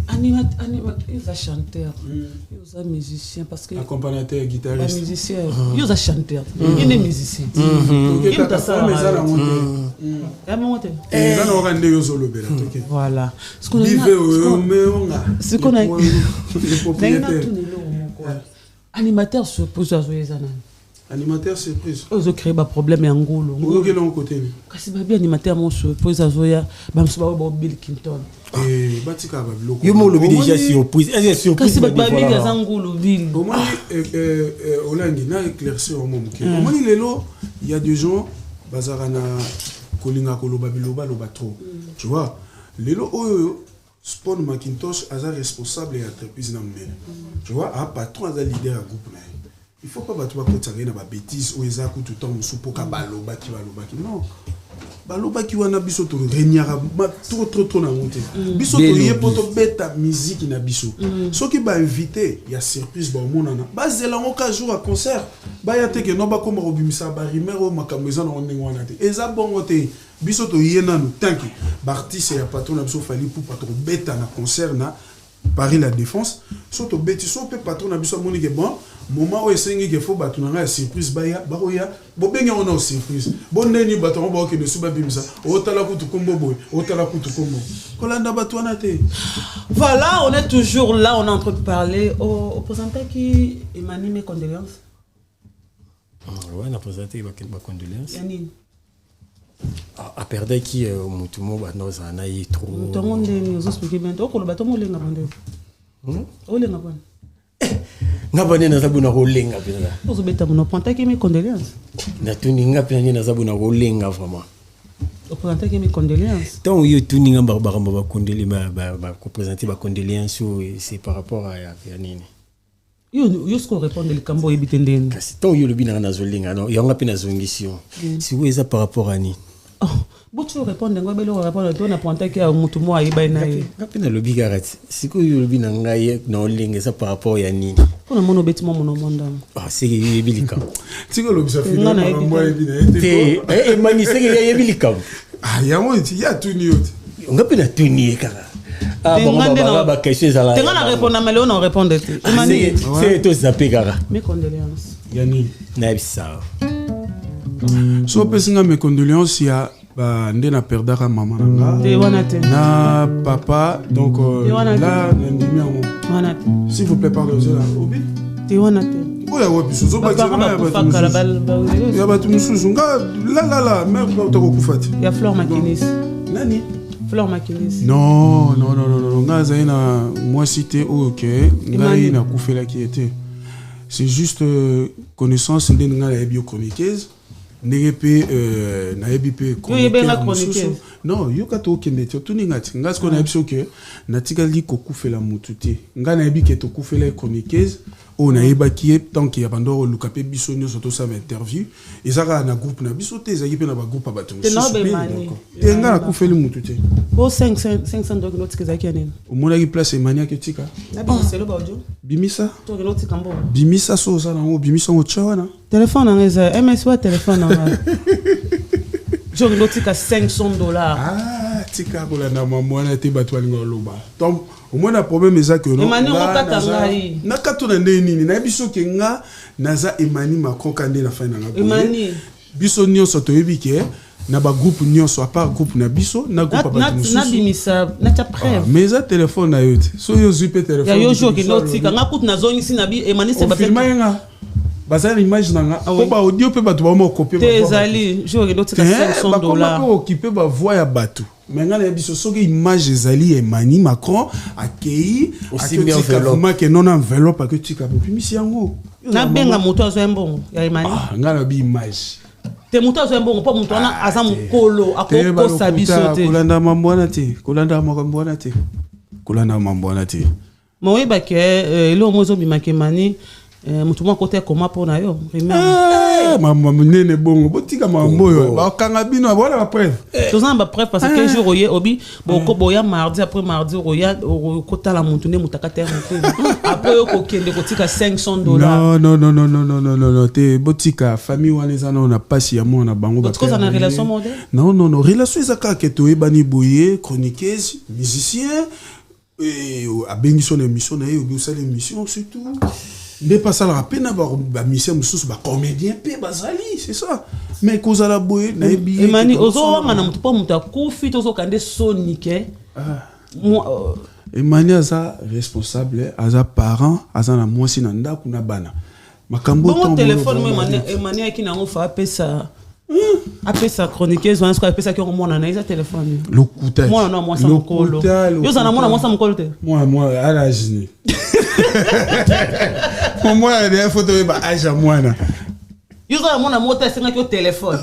animateur il va chanteur il va musicien parce que accompagnateur guitariste musicien il va chanteur il est musicien il ta ça voilà ce qu'on a animateur surprise animateur surprise ils ont créé un problème en Ngolo kasi babi animateur mon surprise azoya bamsuba bo Bill Clinton et batika ba bloko yo mo lobi déjà surprise est surprise kasi babi ga Ngolo Bill comment olangi na éclaircir au moment comment lelo il y a des gens bazarana kolinga koloba biloba loba trop tu vois lelo oyo Spawn Macintosh aza responsable et entreprise na mene tu vois un patron aza leader à groupe na il faut pas battre na ba bêtises ou eza tout temps musupo ka baloba ki non baloba ki wana biso to renyara trop na monter biso to ye poto beta musique na biso soki ba invité ya surprise ba monana ba zela ngoka jour à concert ba ya te ke no ba koma robimisa ba rimero makameza na ndenge wana te eza bongo te biso to ye nanu tanki ba artiste ya patron na biso fali pour patron beta na concert na Paris la Défense surtout beti so pe patron na biso moni ke bon moment où esengi ke fo batu na surprise baya baroya bo benga on a surprise bon neni batu on ba ke ne suba bimisa o tala kutu kombo boy o tala kutu kombo kolanda batu na te voilà on est toujours là on est en train de parler au présentant qui émanie mes condoléances ouais on a présenté ma condoléances yani a perdre qui mutumo ba no zana yi trop to monde nous expliquer bien to ko le bato mo lenga bande o lenga bande ngabane na zabuna rolenga pena ozo beta mo prendre que mes condoléances na tuninga pena na zabuna rolenga vraiment o prendre que mes condoléances tant yo tuninga ba condolé ba ko présenter ba condoléances c'est par rapport à nini yo ce qu'on répond le cambo ebitendeni kasi tant yo le bina na zolenga non yo nga pena zongisio si vous eza par rapport à ni bon tu répondre ngo belo répondre to na pointer que mutu mo ayiba na ye ngapena lobi garati siko yo lobi na ngai na olinga ça par rapport ya nini kuna mono beti mo monda c'est que yebilika siko lobi ça fini na mbo ebina te mani c'est que yebilika ya mo ti ya tuni yote ngapena tuni kaka ba question ça là tenga na répondre mais on répondre c'est to zapé kaka mes condoléances yani na bisa so pesinga mes condoléances ya ba ndena perdaka maman nanga na papa donc là ndimi yango s'il vous plaît pardonnez là obi te wana te oya wapi so ba ya ba tumususu nga la mère ba utokufati ya Fleur Makinis nani Fleur Makinis non nga zaina moi cité OK ngai na kufela qui était c'est juste connaissance ndena la biochroniqueuse Negepe naebi pe chroniqueur. Non, yo kato kende to tuningati. Ngas ko naebi soke natika li kokufela mututi. Nga naebi ke to kufela chroniqueuse o naeba ki tant qu'il y a bandoro lukape biso nyo soto sa interview. Ezaka na groupe na biso te ezaki pe na ba groupe bato. Te no be mani. Te nga na kufeli mututi. Bo 500 dollars notes kezaki nini? O mona ki place mania ke tika. Na bimiselo ba audio. Bimisa? To notes kambo. Bimisa so za na ngo bimisa ngo chawana. Téléphone en est MS ou téléphone en je note que $500. Ah, tika kola na mamwana te batwali ngoloba. Donc au moins le problème est que non. Emani okatanga yi. Na katuna nini na biso ke nga naza Emani Macron kande na fin na nga. Emani biso nyonso toyebi ke na ba groupe nyonso à part groupe na biso na groupe ba mususu. Na bimisa na ta preuve. Mais ça téléphone na yote. So yo zipe téléphone. Ya yo joke notika nga kutu na zongi si na bi Emani se ba filma bazali image nanga ko ba audio pe bato ba mo copier ba ezali jour et l'autre $500 ba ko occuper ba voix ya bato mais ngana biso soki image ezali Emani Macron akei aussi bien enveloppe que non enveloppe que tu capes puis misi yango na benga moto azo mbongo ya Emani ngana bi image te moto azo mbongo pa moto na azam kolo akoko sabiso te kolanda mambwana te kolanda mambwana te kolanda mambwana te moi ba ke lo mozo bimake Emani mutu mwa kote koma pona yo mama nene bongo botika mambo yo bakanga bino bona ba preuve tozana ba preuve parce que jour oye obi boko boya mardi après mardi roya kota la mutu ne mutaka terre après yo kokende kotika $500 non te botika famille wana za na pasi ya mona bango ba parce que na relation moderne non relation ezaka ke to ebani boye chroniqueuse musicien et abengi son émission na yo bi usala émission surtout mais pas ça la peine avoir mission mususu ba comédien pe bazali c'est ça mais cause la boye na ebi Emani ozo wanga na mutu pa mutu akufi tozo kande sonike Emani aza responsable aza parent aza na mwasi na ndaku na bana makambo to bon téléphone moi Emani akina ngo fa pesa apesa chroniqueuse on a pesa ki mona na isa téléphone lokuta moi non moi ça mokolo yo za na moi ça mokolo te moi à la gini moi des photos ba aja mwana yo za mona mota senga ki téléphone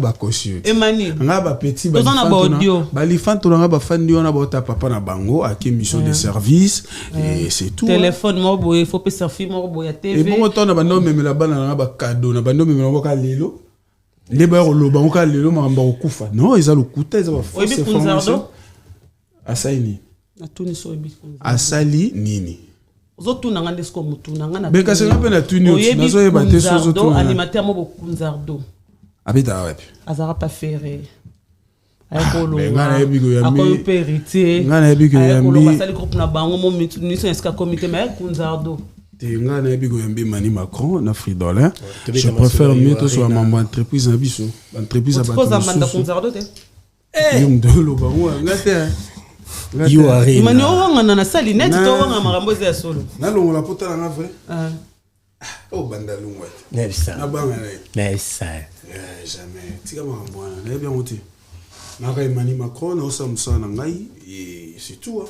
ba koshi Emani nga ba petit ba audio ba lifanto nga ba fandi ona ba ta papa na bango a qui mission de service et c'est tout téléphone mo boye faut pesa film mo boye TV et bon temps na bando memela bana na ba cadeau na bando memela ba lelo les ba lo ba ka lelo ma ba okufa non ils a le kuta ils a ba force formation asaini na tuniso ebi asali nini zotu nanga ndesko mutu nanga na beka se ngape na tuni nazo yeba te so zotu animateur mo bokunzardo abita wapi azara pas ferré ayakolo ngana yebigo ya mi akolo perité ngana yebigo ya mi basali groupe na bango mo niso eska comité mais kunzardo te ngana yebigo ya Emani Macron na Fridolin je préfère mieux to so mambo entreprise na biso entreprise ba to manda kunzardo te yum de lo ba ngate you are in Emani owanga na sali net to owanga makambo za solo na longo la pota na vrai oh bandalungwa Nelsa na banga na jamais tika makambo na yebi ngote na ka Emani Macron na osamsa na ngai et c'est tout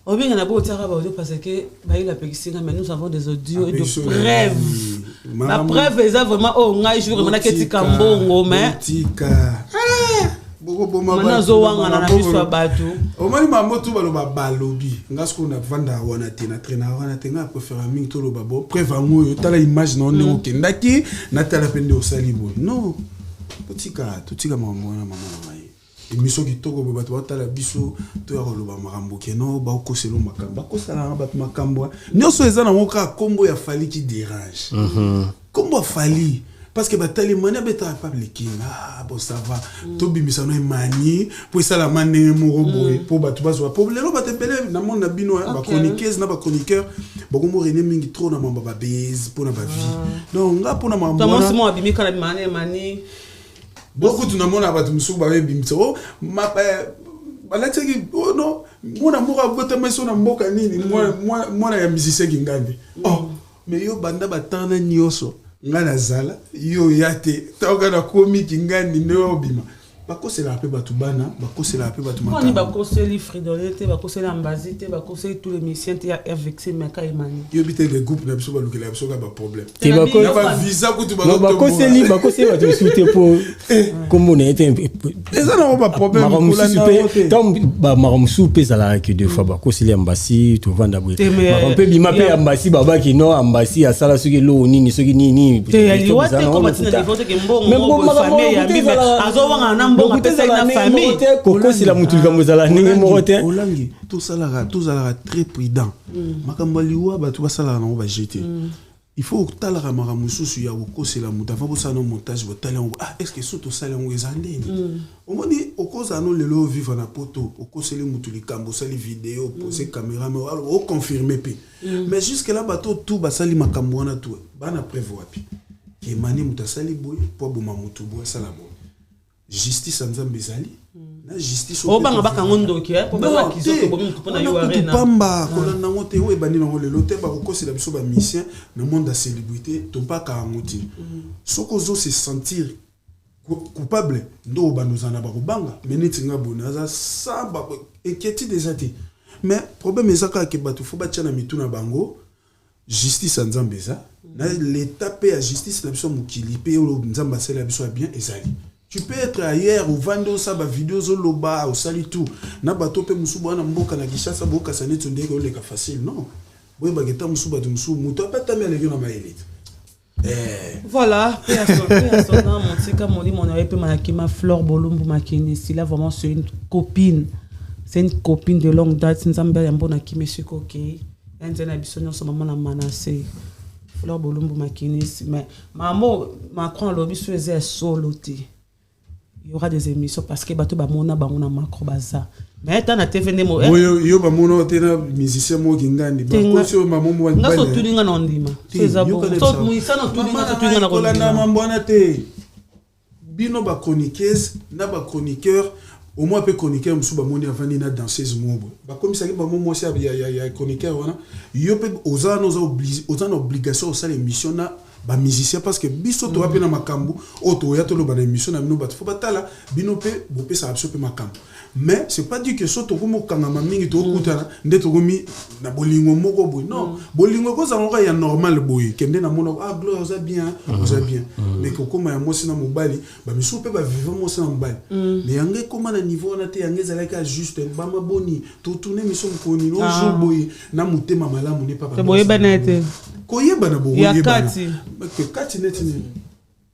Obinga na bo tara ba audio parce que ba il a pekisinga mais nous avons des audios et de preuves. La preuve est vraiment oh ngai jour mana ketika mbongo mais tika boko boma ba mana zo wanga na biso batu o mani mambo to ba lo ba balobi ngasko na vanda wana te na traîner wana te nga préfère mingi to lo ba bo preuve ngo tala image na onde okendaki na tala pende osali bo non tika mambo na mama ngai émission qui toko ba bato batala biso to ya koloba makambo keno ba okoselo makambo akosala ba makambo nyoso eza na moka kombo ya fali qui dérange kombo fali parce que batali mania beta pas blikinga bon ça va to bimisa no mani pour ça la mané mo roboé pour bato bazo pour lelo batepele na monde na bino ba chroniqueuse na ba chroniqueur boko mo rené mingi trop na mamba ba base pour na ba vie donc nga pour na mamba to mo abimika na mani beaucoup tu n'as pas de musu ba bimisa oh ma balataki oh non mona moka bota meso na mboka nini mona ya musicien kingandi oh mais yo banda batana nyoso ngana zala yo yate toka na komi kingandi ne obima bakosela pe batu bana bakosela pe batu makani bakoseli Fridolete bakoseli Ambazite bakoseli tous les missions ya RVX meka imani yo bité les groupes na biso balukela biso ka ba problème te ba visa kutu bakoseli batu sute po comme on était eza na ba problème kula na tant ba maramusu pe sala que deux fois bakoseli Ambasi to vanda boy on peut bima pe Ambasi baba ki no Ambasi ya sala soki lo nini soki nini te ali wate comme tina devote ke mbongo famille ya bibe azowanga na mbongo pesa na famille koko c'est la mutuka mozala ningi morote olangi tout ça là très prudent makambo liwa batu basala na ba jeter il faut talara maramususu ya kokosela mutu avant ça no montage botala est-ce que surtout ça lango ezandeni on m'a dit okoza no lelo vivre na poto okoseli mutu likambo sali vidéo poser caméra mais o confirmer pe mais jusque là bato tout basali makambo wana tout bana prévoir pi ke mani mutu sali boy po boma mutu boy sala boy justice nzambe ezali na justice obanga bakango ndoki po banga kizoto bomi mutu na yo arena pamba kolanda ngote we bani na lelo te ba kokosela biso ba mission na monde de célébrité to pas ka ngoti soko zo se sentir coupable ndo banozana ba kobanga meneti nga bona za samba inquiétude déjà te mais problème ezaka ke batu fo ba tchana mituna bango justice nzambe eza na l'état pe ya justice na biso mukili pe yo nzamba sela biso bien ezali. Tu peux être ailleurs ou vendre ça ba vidéo zoloba au sali tout na bato pe musuba na mboka na Kinshasa boka saneto ndeko le ka facile non boy bageta musuba de musu muto pa ta mele na maélite voilà pe asona montika moli mon avait pe manakima Flore Bolumbu Makini si là vraiment c'est une copine de longue date nzambe ya mbona ki monsieur Koké nzena bisonyo so maman na manase Flore Bolumbu Makini mais maman Macron lobi soueze solo ti. Il y aura des émissions parce que bato ba mona macro baza mais ta na TV nemo yo ba mona tena musicien mo kingandi ba ko so maman mo nga so tulinga na ndima c'est bon so muisa na tulinga na ko na mambona te bino ba chroniqueuse na ba chroniqueur au moins pe chroniqueur musu ba moni avani na danseuse mobo ba comme ça ba momo si ya chroniqueur wana yo pe ozana obligation au sale émission na ba musicien parce que biso to apena makambu oto ya to lo ba émission na bino bat fo batala bino pe bo pe ça absorbe makambu mais c'est pas dit que soto ko mo kanga mingi to kutana ndeto komi na bolingo moko boy non bolingo ko za ngora ya normal boy kende na mona gloire ça bien mais ko koma ya mosi na mobali ba miso pe ba vivre mosi na mobali mais yange koma na niveau na te yange za like juste ba maboni to tourner mission ko ni no jour boy na mutema malamu ne papa boy banete koyeba na bo ya kati que kati netini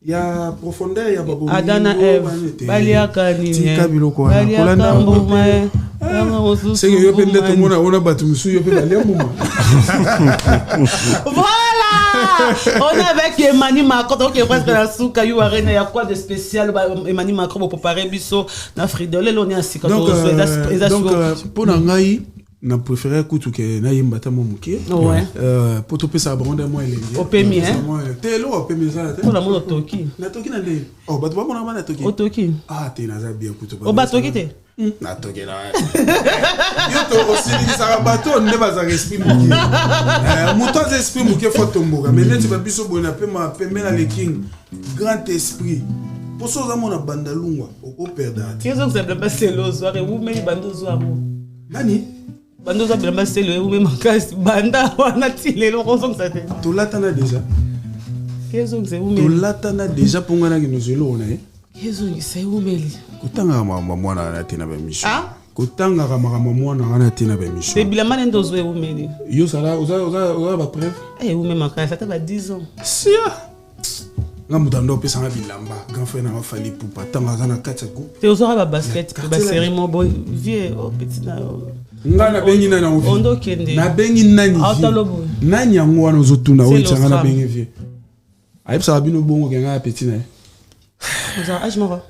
ya profondeur ya babo Adana Eve baliaka nini tika biloko wana kolanda mbuma c'est que yo pe ndeto mona ona batu musu yo pe balembuma voilà on est avec Emani Macron donc presque la souka yu arena ya quoi de spécial Emani Macron pour préparer biso na Fridolé on est à sika donc pour ngai na préféré kutu ke na yimba ta momuki pour to pesa bronde moi ele opemi hein telo opemi ça pour la mono toki na toki na le oh bato ba mona na toki otoki te na za bien kutu o batoki te na toki na yo to aussi ça bato ne ba za esprit muki muto za esprit muki faut tomboka mais net ba biso bona pembe na le king grand esprit pour ça za mona bandalungwa o perdre qu'est-ce que ça peut passer le soir et vous mais bando soir nani bando za bien passer le ou même casse banda wana tile lo raison que ça te to latana déjà qu'est-ce que c'est ou mais to latana déjà pongana ki nozelo ona qu'est-ce que c'est ou mais kutanga mwana na tina ba mission kutanga kama mwana na tina ba mission c'est bilama ndo zo ou mais yo sala oza ba preuve ou même quand ça t'a 10 ans si nga mutando pesa nga bilamba grand frère na fali pupa tanga zana katako te ozora ba basket ba série mo boy vieux petit na nga na bengi na ovi ondo kende na bengi nani nani yango wana ozotuna o tsanga na bengi vieux ayipsa bino bongo ke nga petit na ozara age mara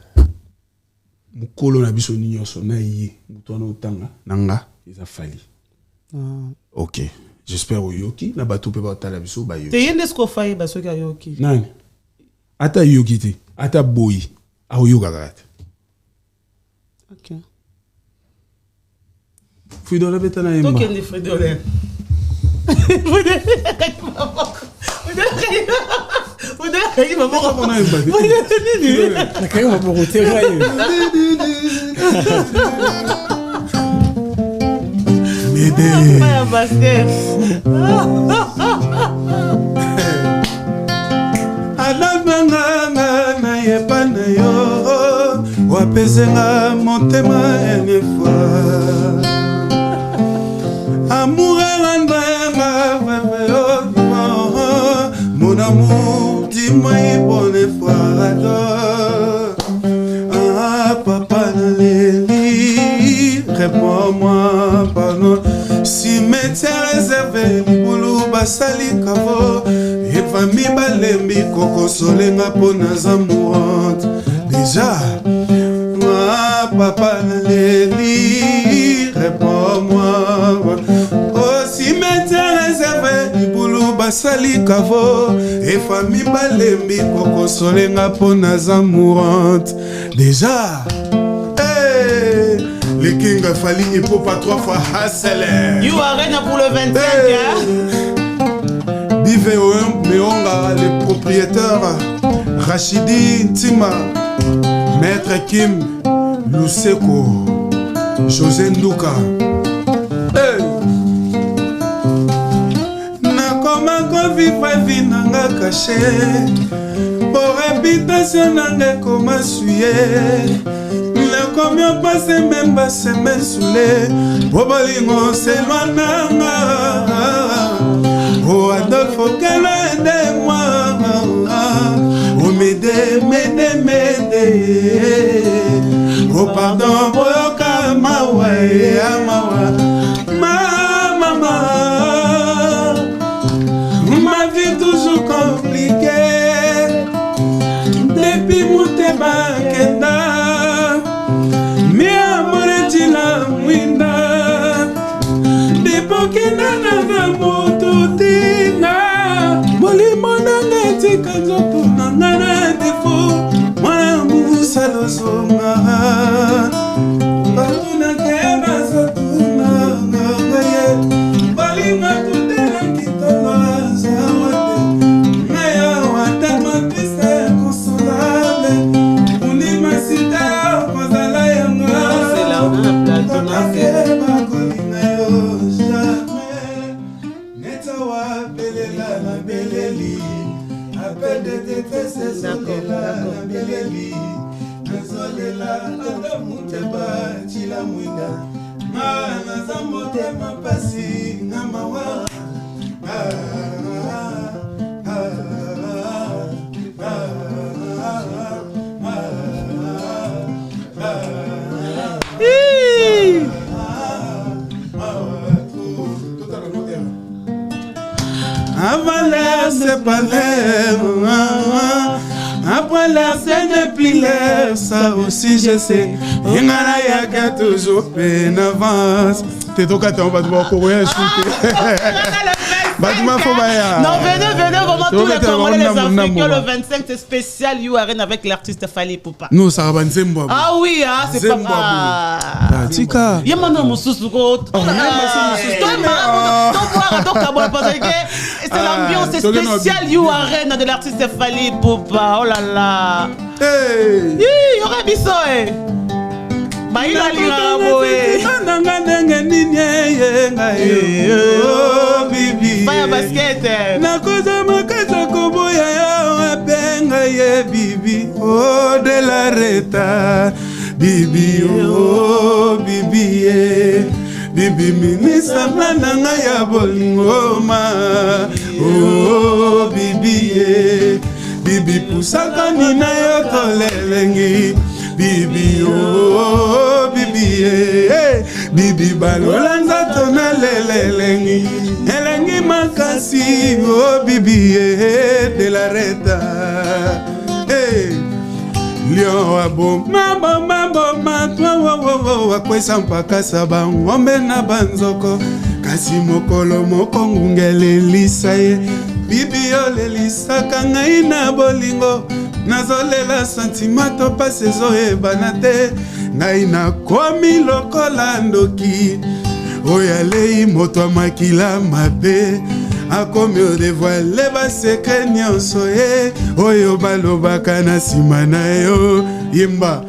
mukolo na biso nyonso na ye mutwana otanga nanga eza fali OK j'espère oyoki na bato pe ba tala biso ba yoki te yende sko faye ba soki ayoki nani ata yoki te ata boyi ayoka kata OK Fridolé betana yemba to kende Fridolé Alabanga na yepana yo wapezenga motema ene fois amour randanga mon amour dis-moi une bonne fois ah papa Naléli réponds-moi pardon si métier réservé boulou basali kavo et famille balembi koko solenga pona zamourante déjà ah papa Naléli réponds-moi oh si métier réservé boulou basali kavo et famille balembi koko solenga pona zamourante déjà les King a fallu il faut pas 3 fois Hasseler. You Arena pour le 25 hein? Biveoum Meonga, les propriétaires Rachidi Ntima, Maître Kim Luseko, José Ndouka. Nakoma vivre vie nanga caché. Pour réputation nanga koma suye. Combien passe même bas se me soulé Bobolingo c'est mananga Oh Adolfo qu'elle aide-moi Oh m'aider Oh pardon Boyoka mawa Maman Ma vie toujours compliquée Depuis mon téma kenda Kena motutina molimo nanga tika nzoto nanga na defo mwana musalo zonga batuna keba zotuna ngaye balinga tutela kitala zawate naya watama pise consolable unima sita kozala yanga c'est là on a plateau na keba kolinga yo la beleli appel de détresse zolela la beleli zolela ata muteba chila mwinga mana zamote mapasi ngamawa Avant l'air c'est pas l'air, après l'air c'est ne plus l'air, ça aussi je sais. Yingana yaka toujours peine avance. T'es tout caton, va te voir courir shooter. Non, venez, vraiment tous les Congolais, les Africains, le 25 c'est spécial You Arena avec l'artiste Fally Ipupa. Non, ça va Nzembo. Ah oui, ah, c'est pas Tika. Yamano Moussousou. C'est l'ambiance spéciale You Arena de l'artiste Fally Ipupa. Oh là là. Hey. Il y aurait biso eh. Baila lira boé. Nanga nanga ninye nga bibi. Fire basket. Nakoza makaza koboya ya benga ye bibi. Oh de la reta. Bibi oh bibi ye. Bibi minisa nanga ya bolingo ma. Oh bibi ye. Bibi pusaka nina yo tolelengi. Bibi oh bibi eh bibi balola nzato na lelelengi elengi makasi oh bibi de la reta eh lion abo mambo matwa wakwesa mpaka saba ngombe na banzoko kasi mokolo moko ngungele lisaye bibi olelisaka ngai na bolingo nazolela santimato pase zoyebana te ngai nakomi lokola ndoki oyo alei moto ya makila mabe akomi odevoile basekre nyonso ye oyo balobaka na nsima na yo yemba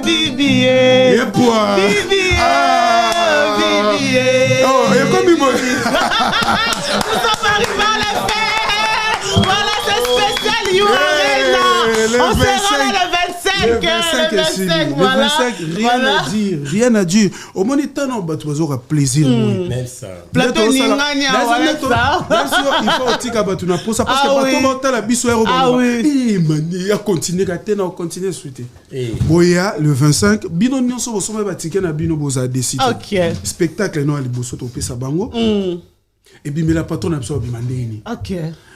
Bibi yepwa ekomi boye nous sommes arrivés à la fin. Voilà, c'est spécial You Arena. On sera là le 25. Le 25, rien à dire. Au moins, il y a plaisir. Même ça. Plateau Ningania, voilà ça. Bien sûr, il faut aussi que tu pour ça parce que bateau la biso est il a continué à continuer à souhaiter. Boya le 25, bino nyonso bosoma batike na bino boza décider. OK. Spectacle non ali boso to pesa bango. Et puis mais la patronne abso bimandeni. OK.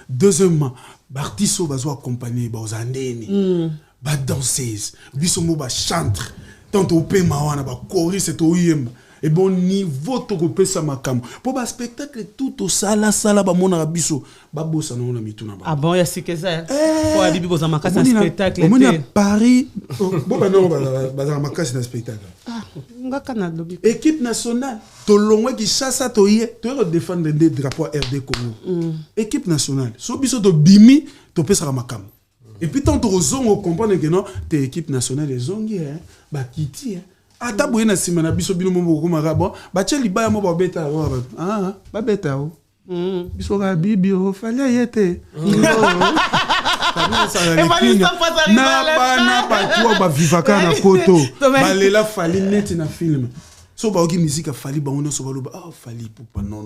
Deuxièmement, Bartiso bazo accompagner boza ndeni. Ba danseuse, biso mo ba chantre. Tant au pe mawana ba choriste to yemba. Et bon niveau to ko pesa makam. Pour ba spectacle tout au sala ba mona biso ba bossa na ona mituna ba. Ah bon, ya sikeza. Pour alibi boza makasa spectacle. On est à Paris. Bon ba non ba makasa na spectacle. Ah, ngaka na lobi. Équipe nationale. To longwe ki chassa to ye, to défendre des drapeaux RD Congo. Équipe nationale. So biso to bimi to pesa makam. Et puis tant on comprend que non, t'es équipe nationale des zongi hein, ba kiti hein. Ata boye na sima na biso bino mo ko marabo, ba tcheli ba mo ba beta ba beta o. Biso ga bibi o fallait yete. Na ba toi ba vivaka na poto. Ba lela fali net na film. So ba oki musique fali ba on so ba lo ba fali poupa non.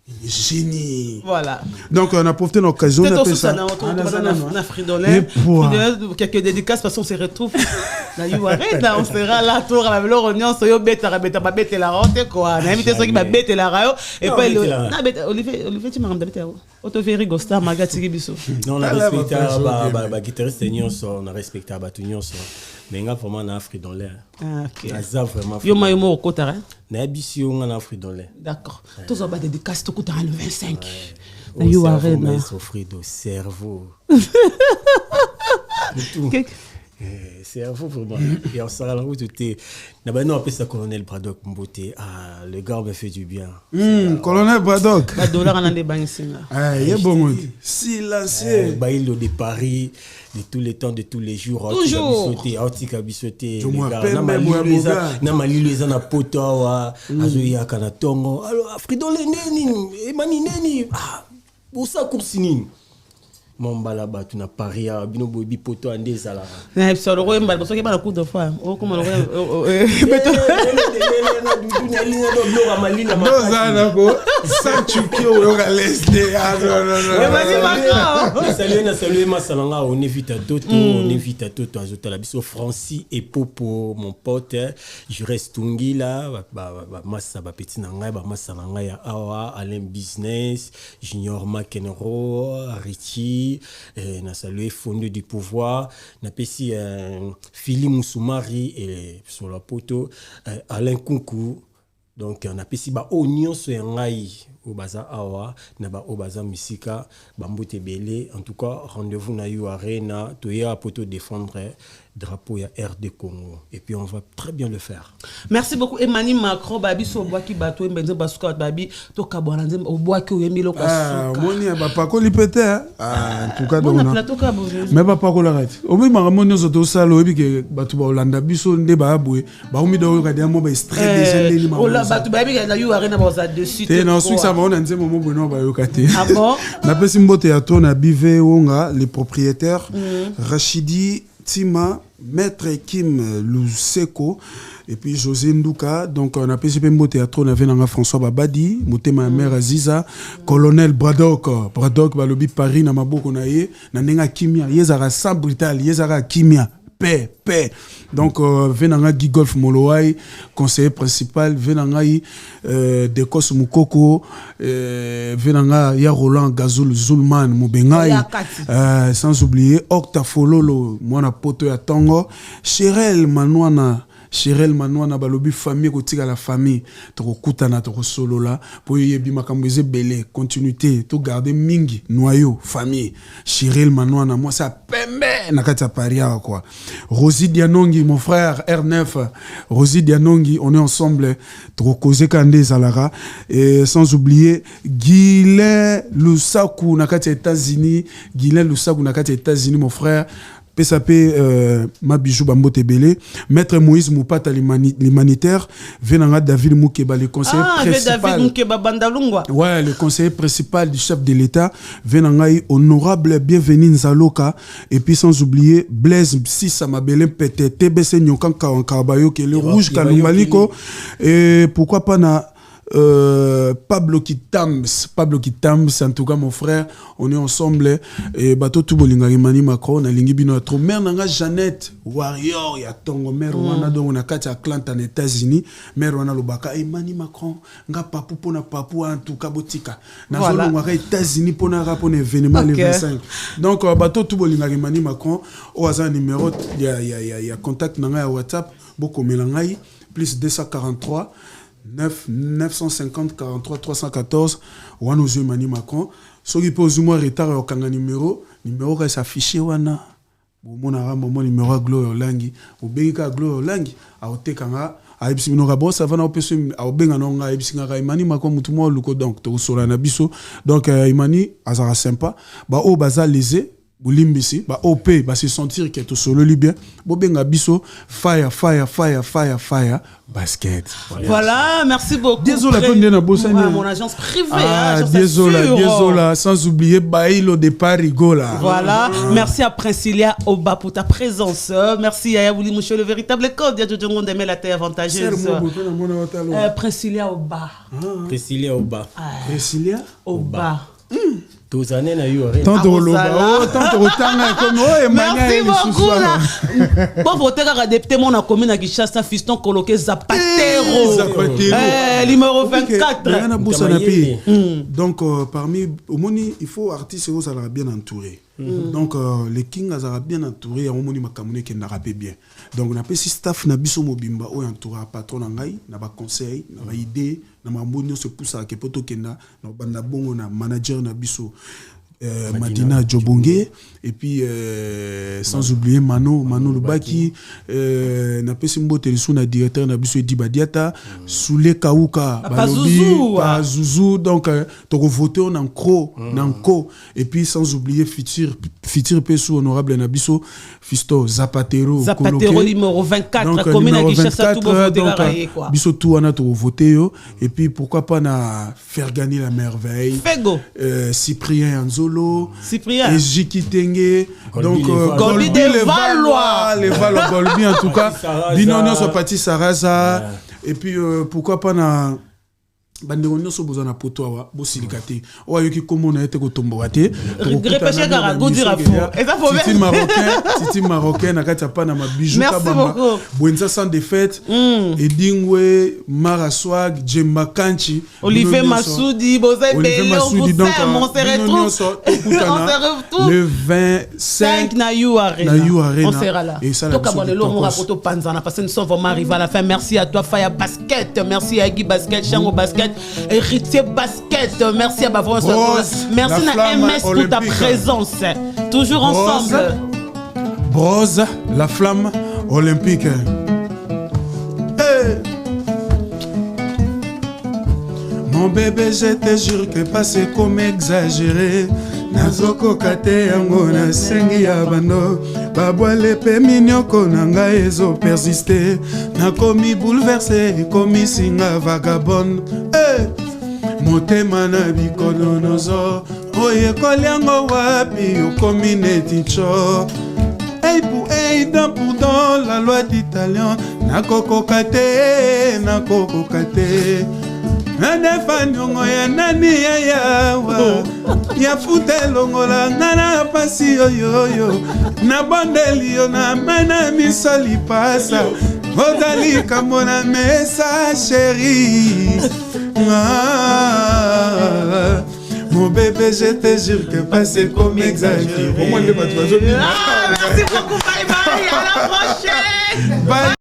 Il est génie. Voilà. Donc on a profité de l'occasion de faire ça. On a fridolé. Quelques dédicaces parce qu'on se retrouve. On sera là, tour à la réunion, soyo bête ba bête la rote quoi. On a invité ceux qui ba bête la rayo et puis na bête Olivier tu m'as bête. Auto Verigo Star Magati biso. Non, on a respecté ba guitariste nyonso, on a respecté ba nyonso. Mais nga vraiment na Afrique dans l'air. Ah OK. Aza vraiment. Yo mayo au kotara. Na bisio nga na Afrique dans l'air. D'accord. Tous on va dédicace tout kotara le 25. Na You Arena. On s'offrir de cerveau. Cerveau vraiment. Et on sera là où tu t'es. Na ba non appelle ça colonel Braddock Mbote. Ah, le gars me fait du bien. Colonel Braddock. Ba dollar en bansinga. Ah, il est bon. Silencieux. Ba il de Paris de tous les temps de tous les jours. Toujours. Autika bisoté. Je m'appelle même na malilo eza na poto wa azoya kana tongo. Alors Afrido le neni, emani neni. Ah, pour ça coursinine. Mon balaba tu na Paris bino bobi poto ande sala. Na so ro mbala parce que ba na coup de fois. O comme Salut Masalanga, on évite à Toto azotala biso Francis et Popo mon pote, je reste tungi là massa ba petit na ngai ba masalanga ya awa Alain Business, Junior McEnroe, Richie na salué Fondé du pouvoir na pesi Philippe Moussoumari et sur la poto Alain Kunku. Donc on a pesi ba oignon so ngai au baza awa na ba obaza misika bambote belé. En tout cas rendez-vous na You Arena to ya poto défendre drapeau ya RD Congo et puis on va très bien le faire. Merci beaucoup Emmanuel Macron babi so bois ki bato mbenze basuka babi to kabwana nzemba au bois ki oyemi lo kasuka. Moni ba pako lipete en tout cas donc na mais ba pako la rate o mi maramoni zo to salo ebi ke bato ba Holanda biso nde ba abwe ba umi do ka dia mo ba extrait déjà ndeni ma. Ola bato babi na You Arena ba za dessus. Te na suka ba on nzemba mo bweno ba yokate. Ah bon? Na pesi mbote ya to na bive wonga les propriétaires Rachidi Tima, Maître Kim Luseko et puis José Ndouka. Donc on a PCP Mbo Théâtre, on avait François Babadi, Motema Mère Aziza, Colonel Braddock Balobi Paris, Namaboko Naye, Nanenga Kimia, Yezara Sam Brutal, Yezara Kimia. Paix. Donc, Venanga Guy Golf Molowai, conseiller principal, Venanga Dekos Mukoko, Venanga Ya Roland Gazoul Zulman Mubengai, sans oublier Octa Fololo, Mwana Poto ya Tongo, Cherel Manouana, Chirel Manouana balobi famille kotika la famille to kutana to solo là pour yebi makambo belé continuité to garder mingi noyau famille Chirel Manouana moi ça pembe na kati paria quoi. Rosie Dianongi mon frère R9 Rosie Dianongi on est ensemble to causer kande zalara et sans oublier Guilin Lusaku na kati États-Unis Guilin Lusaku na kati États-Unis mon frère PSAP ma bijou bambote belé maître Moïse Moupata l'humanitaire venanga David Moukeba le conseiller principal David Moukeba Bandalungwa ouais le conseiller principal du chef de l'État venanga honorable bienvenue Nzaloka et puis sans oublier Blaise Sissa Mabelin Pete TBC Nyokan Kawabayo qui est le rouge Kalumbaliko et pourquoi pas na Pablo Kitams, en tout cas mon frère, on est ensemble et bateau tout bolinga Emmanuel Macron, na lingi bino trop mère nanga Jeannette Warrior ya tongo mère wana donc on a kati Atlanta aux États-Unis, mère wana lobaka Emmanuel Macron nga papu pona papu en tout cas botika. Na zolo ngaka États-Unis pona rapon événement le 25. Donc bateau tout bolinga Emmanuel Macron au hasard numéro il y a contact nanga ya WhatsApp boko melangai plus 243 950 43 314 wana aux Emmanuel Macron soki pose moi retard au kanga numéro ka s'afficher wana bomona rambo mon numéro à Gloire Langi obengika Gloire Langi a otekanga a ibisino ka bossa vana opeso a obenga nonga ibisinga ka Emmanuel Macron mutumo luko donc to sola na biso donc Emmanuel azara sympa ba o baza lésé Boulimbisi, ba OP, ba se sentir que tout solo libyen, bobenga biso, fire, basket. Voilà, merci beaucoup. Désolé, mon agence privée. Ah, désolé, sans oublier Bailo de Parigola. Voilà, merci à Princilia Oba pour ta présence. Merci à Yaouli Moucho, le véritable code. Il y a tout le monde aimé la terre avantageuse. Princilia Oba. Princilia Oba. Princilia Oba. Tous années na yo. Merci beaucoup. Bon, voter à député mon commune à Kinshasa, fiston coloqué Zapatero. Numéro 24. Donc parmi au moni il faut artiste aux alors bien entouré. Donc les King azara bien entouré au moni makamune qui n'a rapé bien. Donc on appelle si staff na biso mobimba o entouré patron ngai na ba conseil na ba idée na mambonyo se poussa ke poto kenda na banda bongo na manager na biso Madina Djobonge et puis sans oublier Mano Lubaki na pesi mbote le sous na directeur na biso Edi Badiata Soule Kauka Zuzu donc to voter on en cro nanko et puis sans oublier futur pesu honorable na biso Fisto Zapatero numéro 24 commune à Kinshasa tout voter quoi biso tout wana to voter yo et puis pourquoi pas na faire gagner la merveille Fego Cyprien Anzolo Cyprien Ejiki Tenge donc Golbi de Valois les Valois Golbi en tout cas Binonio soit parti Saraza et puis pourquoi pas na bandeko nyonso bozana poto awa bosilikate oyo ki komona ete ko tombokate repêcher Garago dira fo titi marocain na kati pa na mabijou kabamba Bwenza sans défaite Edingwe Maraswag Jemba Kanchi Olivier Massoudi donc on se retrouve le 25 na You Arena on sera là et ça to kabonelo mo rapoto panzana parce que nous sommes vraiment arrivés à la fin. Merci à toi Faya Basket, merci à Guy Basket, Chango Basket, Héritier Basket, merci à Bavros, merci à MS pour ta présence. Toujours ensemble. Brose, la flamme olympique. Hey. Mon bébé, je te jure que passé comme exagéré. Nazoko kate yango na sengi ya bando babwale pe minyoko nanga ezo persister nakomi bouleversé komi singa vagabond motema na bikono nozo oye kolyango wapi okomi neticho pour dans pour dans la loi d'italien nakoko kate Nadefa nyongo ya nani ya yawa ya fute longola ngana pasi yoyo na bondeli yo na mana misoli pasa odali kamona mesa chérie mon bébé je te jure que passer comme exagéré merci beaucoup bye bye à la prochaine. Bye.